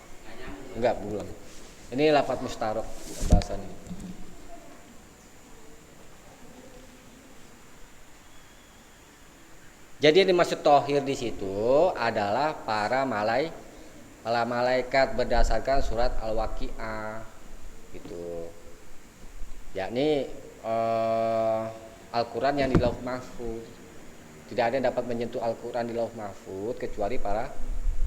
Enggak, belum. Ini lafadz mustarok bahasanya. Jadi yang dimaksud tohir di situ adalah para malaikat berdasarkan surat Al-Waqiah gitu. Yakni Al-Quran yang di Lauh Mahfuz. Tidak ada yang dapat menyentuh Al-Quran di Lauh Mahfuz kecuali para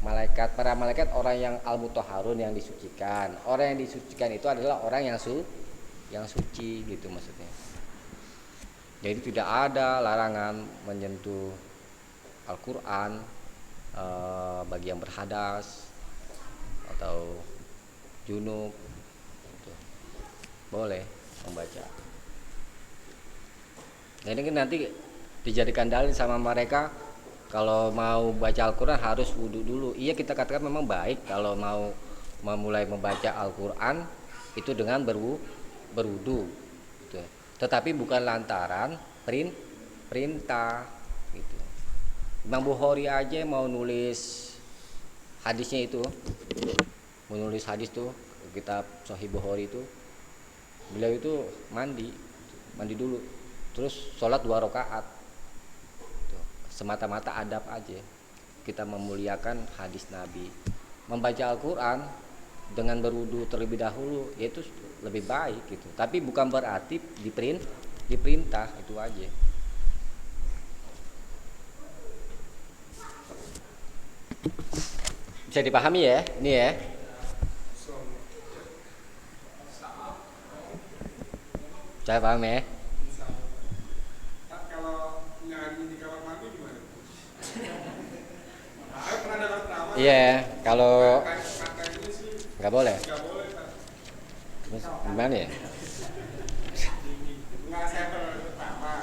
malaikat. Para malaikat orang yang al-mutahharun, yang disucikan. Orang yang disucikan itu adalah orang yang suci gitu maksudnya. Jadi tidak ada larangan menyentuh Al-Quran bagi yang berhadas atau junub gitu. Boleh membaca. Jadi nanti dijadikan dalil sama mereka kalau mau baca Al-Quran harus wudhu dulu. Iya, kita katakan memang baik kalau mau memulai membaca Al-Quran itu dengan berwudhu gitu. Tetapi bukan lantaran perintah gitu. Imam Bukhari aja mau nulis hadisnya itu, mau nulis hadis tuh kitab Sahih Bukhari itu, beliau itu mandi dulu, terus sholat 2 rakaat. Semata-mata adab aja, kita memuliakan hadis Nabi. Membaca Al-Quran dengan berwudu terlebih dahulu yaitu lebih baik gitu. Tapi bukan berarti diperintah, itu aja. Bisa dipahami ya, ini ya. Saya paham ya. Kalau nyanyi di kamar mandi gimana? Saya pernah dengar ceramah. Iya, kalau Katanya sih nggak boleh. nggak boleh, Pak. Terus gimana ya? Nggak, saya pernah dengar ceramah.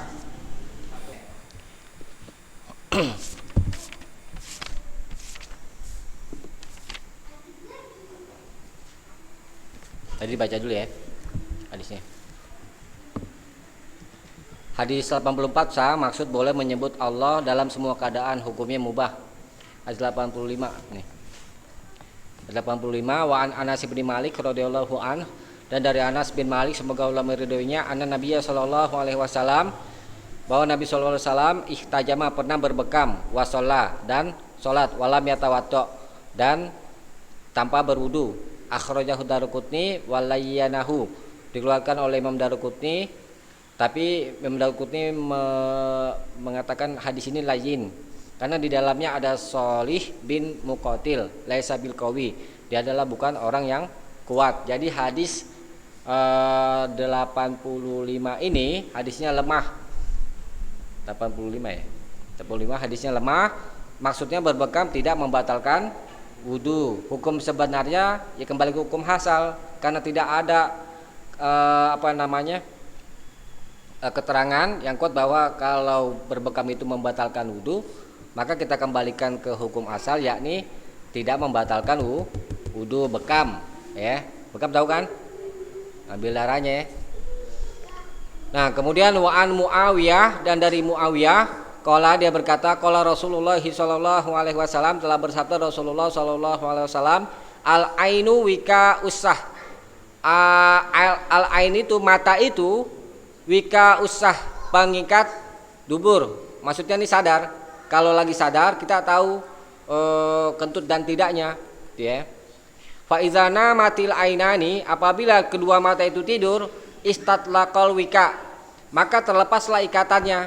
Tadi baca dulu ya hadisnya. Hadis 84 sah, maksud boleh menyebut Allah dalam semua keadaan, hukumnya mubah. Hadis 85 nih. 85 wa an Anas bin Malik radhiyallahu an, dan dari Anas bin Malik semoga Allah meridhoinya, anna Nabiya sallallahu alaihi wasallam, bahwa Nabi sallallahu alaihi wasallam ihtajama pernah berbekam, wa shalla dan salat, walam yatawaddo dan tanpa berwudu. Akhrajahu Daruqutni walayyanahu, dikeluarkan oleh Imam Daruqutni, tapi Imam Daruqutni mengatakan hadis ini layyin karena di dalamnya ada Sholih bin Muqatil laisa bil qawi, dia adalah bukan orang yang kuat. Jadi hadis 85 ini hadisnya lemah. 85 ya. 85 hadisnya lemah, maksudnya berbekam tidak membatalkan wudu. Hukum sebenarnya ya kembali ke hukum asal, karena tidak ada keterangan yang kuat bahwa kalau berbekam itu membatalkan wudu, maka kita kembalikan ke hukum asal, yakni tidak membatalkan wudu. Bekam ya, bekam tahu kan, ambil darahnya ya. Nah kemudian wa an Muawiyah, dan dari Muawiyah qala, dia berkata qala Rasulullah sallallahu alaihi wasallam, telah bersabda Rasulullah sallallahu alaihi wasallam, al ainu wika usah, al ain itu mata itu, wika usah pengikat dubur. Maksudnya ini sadar. Kalau lagi sadar kita tahu kentut dan tidaknya, ya. Fa izana matil ainani, apabila kedua mata itu tidur, istatlaqal wika, maka terlepaslah ikatannya.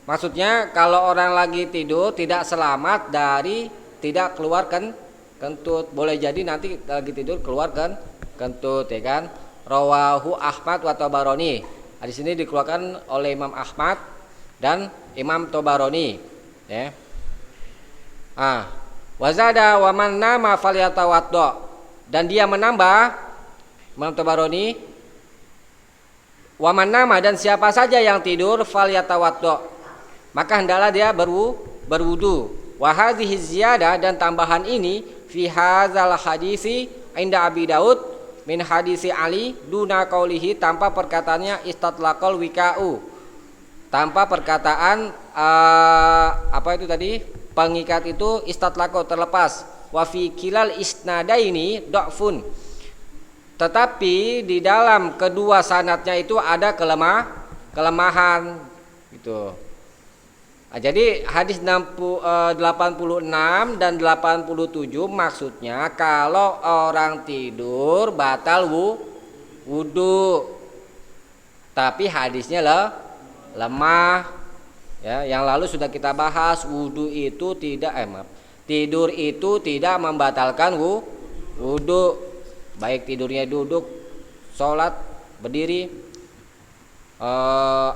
Maksudnya kalau orang lagi tidur tidak selamat dari tidak keluarkan kentut. Boleh jadi nanti lagi tidur keluarkan kentut, ya kan. Rawahu Ahmad wa Tabarani. Hadis ini dikeluarkan oleh Imam Ahmad dan Imam Tabarani, ya. Wazada wa man nama falyatawaddo, dan dia menambah Imam Tabarani, wa man nama, dan siapa saja yang tidur falyatawaddo, maka hendaklah dia berwudu. Wa hadhihi ziyadah, dan tambahan ini fi hadzal hadisi inda Abi Daud min hadisi Ali duna qaulihi, tanpa perkataannya istatlaqal wika'u, tanpa perkataan apa itu tadi, pengikat itu istatlaqo, terlepas. Wa fi kilal isnadaini dhafun, Tetapi di dalam kedua sanadnya itu ada kelemahan gitu. Nah, jadi hadis 86 dan 87 maksudnya kalau orang tidur batal wudu. Tapi hadisnya lemah. Ya, yang lalu sudah kita bahas wudu itu tidak tidur itu tidak membatalkan wudu. Baik tidurnya duduk, sholat, berdiri,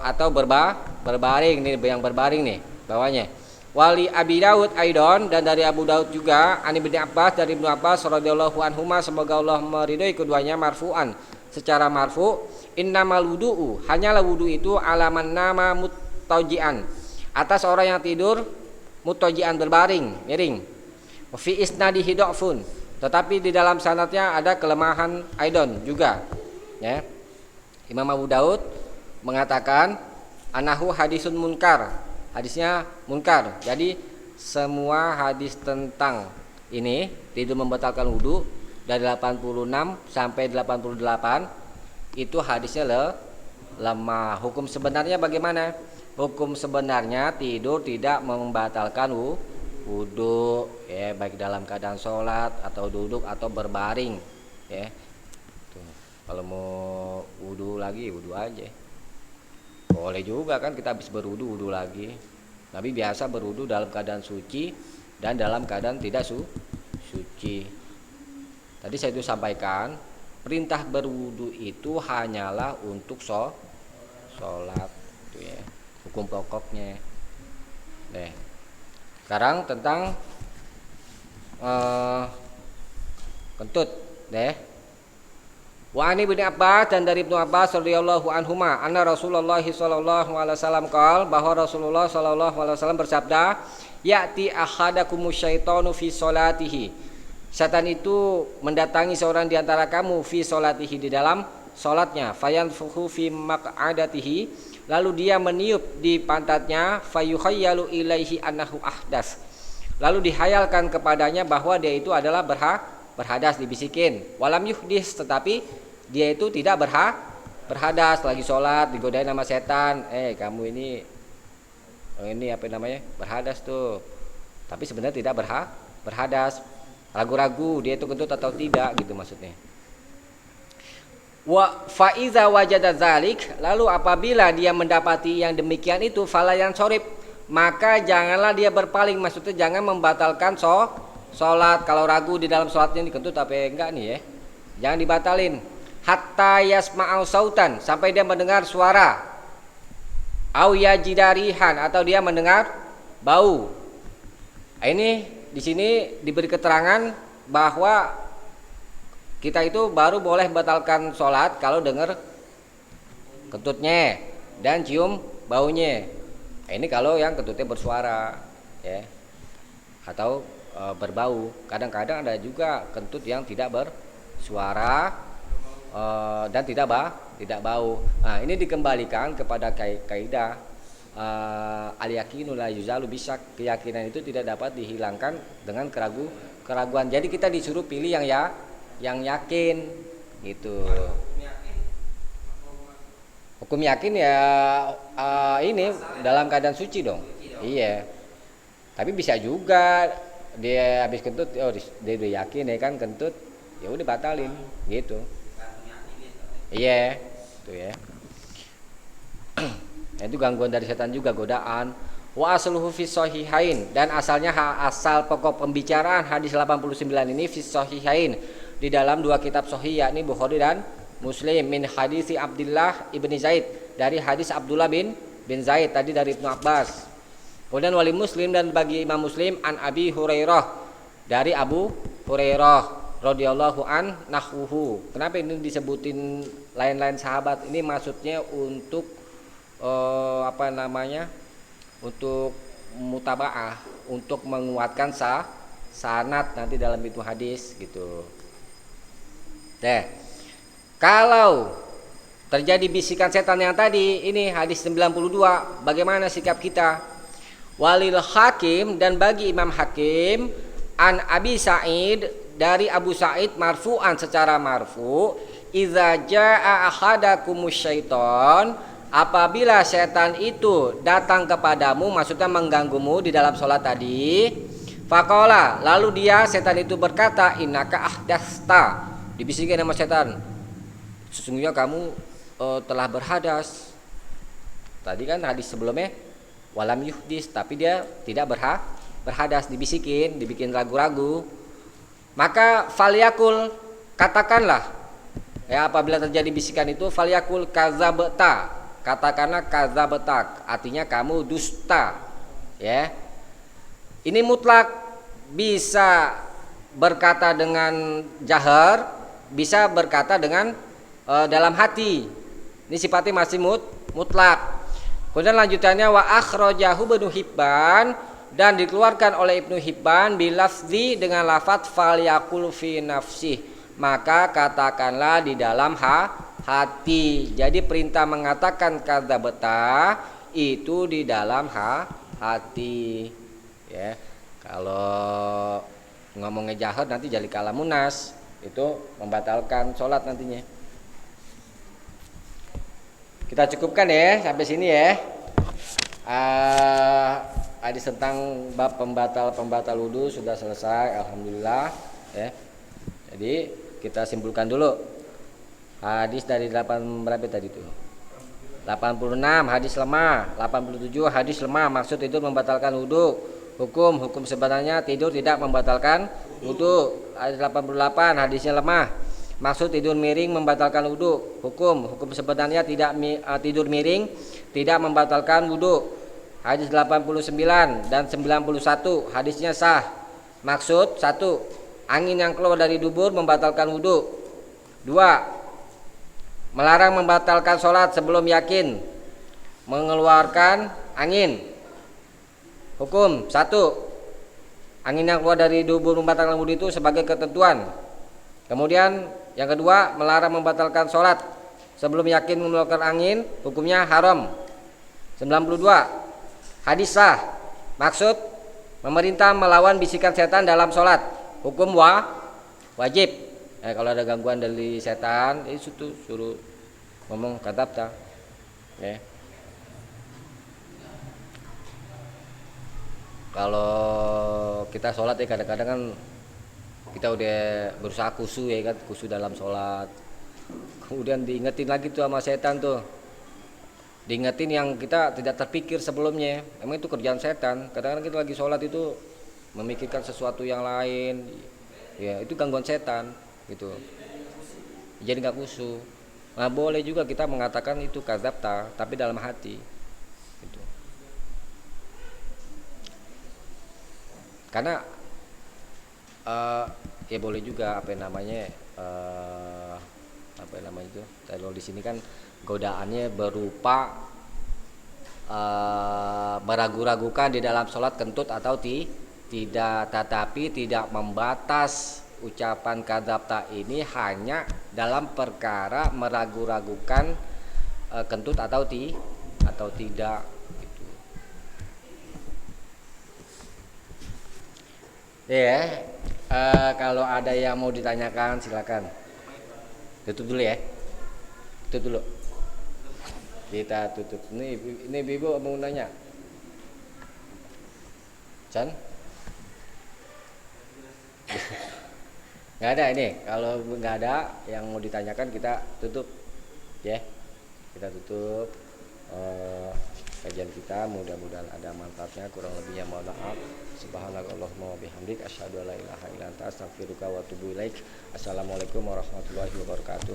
atau berbaring. Nih yang berbaring nih bawahnya. Wali Abi Daud Aidon, dan dari Abu Daud juga Ani bin Abbas, dari Ibnu Abbas radhiyallahu anhuma, semoga Allah meridhoi keduanya, marfu'an secara marfu, innamal wudu'u, hanyalah wudu itu alaman nama muttaji'an, atas orang yang tidur muttaji'an, berbaring miring. Wa fi isnadihi dha'fun, tetapi di dalam sanadnya ada kelemahan aidon juga ya. Imam Abu Daud mengatakan anahu hadisun munkar, hadisnya munkar. Jadi semua hadis tentang ini tidur membatalkan wudu dari 86 sampai 88 itu hadisnya lemah. Hukum sebenarnya bagaimana? Hukum sebenarnya tidur tidak membatalkan wudu ya, baik dalam keadaan sholat atau duduk atau berbaring ya. Tuh, kalau mau wudu lagi wudu aja. Boleh juga kan kita habis berwudu wudu lagi. Nabi biasa berwudu dalam keadaan suci dan dalam keadaan tidak suci. Tadi saya itu sampaikan perintah berwudu itu hanyalah untuk sholat itu ya, hukum pokoknya. Sekarang tentang kentut deh. Wa ani bin Abbas, dan dari Ibnu Abbas radhiyallahu anhuma, anna Rasulullah sallallahu alaihi wasallam qaal, bahwa Rasulullah sallallahu alaihi wasallam bersabda, ya'ti ahadakumus syaitanu fi sholatihi, setan itu mendatangi seorang di antara kamu fi sholatihi, di dalam salatnya, fayanfukhu fi maq'adatihi, lalu dia meniup di pantatnya, fayukhayyalu ilaihi annahu ahdas, lalu dihayalkan kepadanya bahwa dia itu adalah berhadas, dibisikin. Walam yuhdis, tetapi dia itu tidak berhadas, lagi sholat digodain sama setan, kamu ini apa namanya, berhadas tuh, tapi sebenarnya tidak berhadas, ragu-ragu dia itu kentut atau tidak gitu maksudnya. Wa faiza wajada zalik, lalu apabila dia mendapati yang demikian itu, falayan sorib, maka janganlah dia berpaling, maksudnya jangan membatalkan sholat. Kalau ragu di dalam sholatnya dikentut apa enggak nih ya, jangan dibatalin. Hatta yasma'u sautan, sampai dia mendengar suara, au yajidarihan, atau dia mendengar bau. Ini di sini diberi keterangan bahwa kita itu baru boleh batalkan sholat kalau dengar kentutnya dan cium baunya. Ini kalau yang kentutnya bersuara ya, atau berbau. Kadang-kadang ada juga kentut yang tidak bersuara dan tidak bau. Nah, ini dikembalikan kepada kaidah al-yaqinu la yuzalu bisyak, keyakinan itu tidak dapat dihilangkan dengan keraguan. Jadi kita disuruh pilih yang yakin gitu. Hukum yakin ya ini dalam keadaan suci dong. Iya. Tapi bisa juga dia habis kentut, dia udah yakin ya kan kentut, ya udah batalin gitu. Iya, itu ya. Itu gangguan dari setan juga, godaan. Wa asluhu fi sahihain, dan asalnya asal pokok pembicaraan hadis 89 ini fi sahihain, di dalam dua kitab sahih yakni Bukhari dan Muslim, min hadisi Abdullah ibni Zaid, dari hadis Abdullah bin Zaid tadi dari Ibnu Abbas. Kemudian wali Muslim, dan bagi Imam Muslim, an Abi Hurairah, dari Abu Hurairah radhiyallahu an nahwuhu. Kenapa ini disebutin lain-lain sahabat? Ini maksudnya untuk untuk mutabaah, untuk menguatkan sanad nanti dalam itu hadis gitu. Kalau terjadi bisikan setan yang tadi, ini hadis 92, bagaimana sikap kita? Walil Hakim, dan bagi Imam Hakim, an Abi Sa'id, dari Abu Sa'id marfu'an secara marfu, Idza jaa ahadakumus syaiton, apabila setan itu datang kepadamu, maksudnya mengganggumu di dalam sholat tadi, faqala, lalu dia setan itu berkata, innaka ahdasta, dibisikin sama setan, sesungguhnya kamu telah berhadas. Tadi kan hadis sebelumnya walam yuhdis, tapi dia tidak berhadas, dibisikin, dibikin ragu-ragu. Maka falyakul, katakanlah, ya, apabila terjadi bisikan itu, falyakul kadzabta, katakanlah kadzabta, artinya kamu dusta. Ya, ini mutlak, bisa berkata dengan jahar, bisa berkata dengan dalam hati. Ini sifatnya masih mutlak. Kemudian lanjutannya wa akhrajahu Ibnu Hibban, dan dikeluarkan oleh Ibnu Hibban bilafzi dengan lafaz falyakul fi nafsih, maka katakanlah di dalam hati. Jadi perintah mengatakan kadzabta itu di dalam hati. Ya, kalau ngomongnya jahar nanti jadi kalamunas, itu membatalkan sholat nantinya. Kita cukupkan ya sampai sini ya. Hadis tentang bab pembatal wudu sudah selesai, alhamdulillah ya. Jadi kita simpulkan dulu. Hadis dari 8 berapa tadi itu? 86 hadis lemah, 87 hadis lemah, maksud tidur membatalkan wudu. Hukum sebenarnya tidur tidak membatalkan wudu. Hadis 88 hadisnya lemah, maksud tidur miring membatalkan wudu. Hukum sebenarnya tidak tidur miring tidak membatalkan wudu. Hadis 89 dan 91 hadisnya sah. Maksud 1, angin yang keluar dari dubur membatalkan wudu. 2, melarang membatalkan sholat sebelum yakin mengeluarkan angin. Hukum 1, angin yang keluar dari dubur membatalkan wudu itu sebagai ketentuan. Kemudian yang kedua, melarang membatalkan sholat sebelum yakin mengeluarkan angin, hukumnya haram. 92, hadis sah, maksud memerintah melawan bisikan setan dalam sholat, hukum wajib. Kalau ada gangguan dari setan, itu suruh ngomong kadzabta. Ya. Kalau kita sholat ya kadang-kadang kan kita udah berusaha khusyuk ya kan, khusyuk dalam sholat, kemudian diingetin lagi tuh sama setan tuh, diingetin yang kita tidak terpikir sebelumnya. Emang itu kerjaan setan. Kadang-kadang kita lagi sholat itu memikirkan sesuatu yang lain, ya itu gangguan setan gitu, jadi nggak khusyuk. Nah boleh juga kita mengatakan itu kadzabta tapi dalam hati gitu. Karena ya boleh juga apa namanya itu. Kalau di sini kan godaannya berupa meragu-ragukan di dalam sholat kentut atau tidak, tetapi tidak membatas ucapan kadzabta ini hanya dalam perkara meragu-ragukan kentut atau tidak gitu. Ya. Kalau ada yang mau ditanyakan silakan. Tutup dulu ya. Tutup dulu. Kita tutup. Ini Bibu mau nanya. Chan? Nggak ada ini. Kalau nggak ada yang mau ditanyakan kita tutup. Ya. Kita tutup kajian kita, mudah-mudahan ada manfaatnya, kurang lebihnya mohon maaf. Subhanakallahumma wa bihamdik asyhadu an la ilaha illa anta astaghfiruka wa atubu ilaik. Assalamualaikum warahmatullahi wabarakatuh.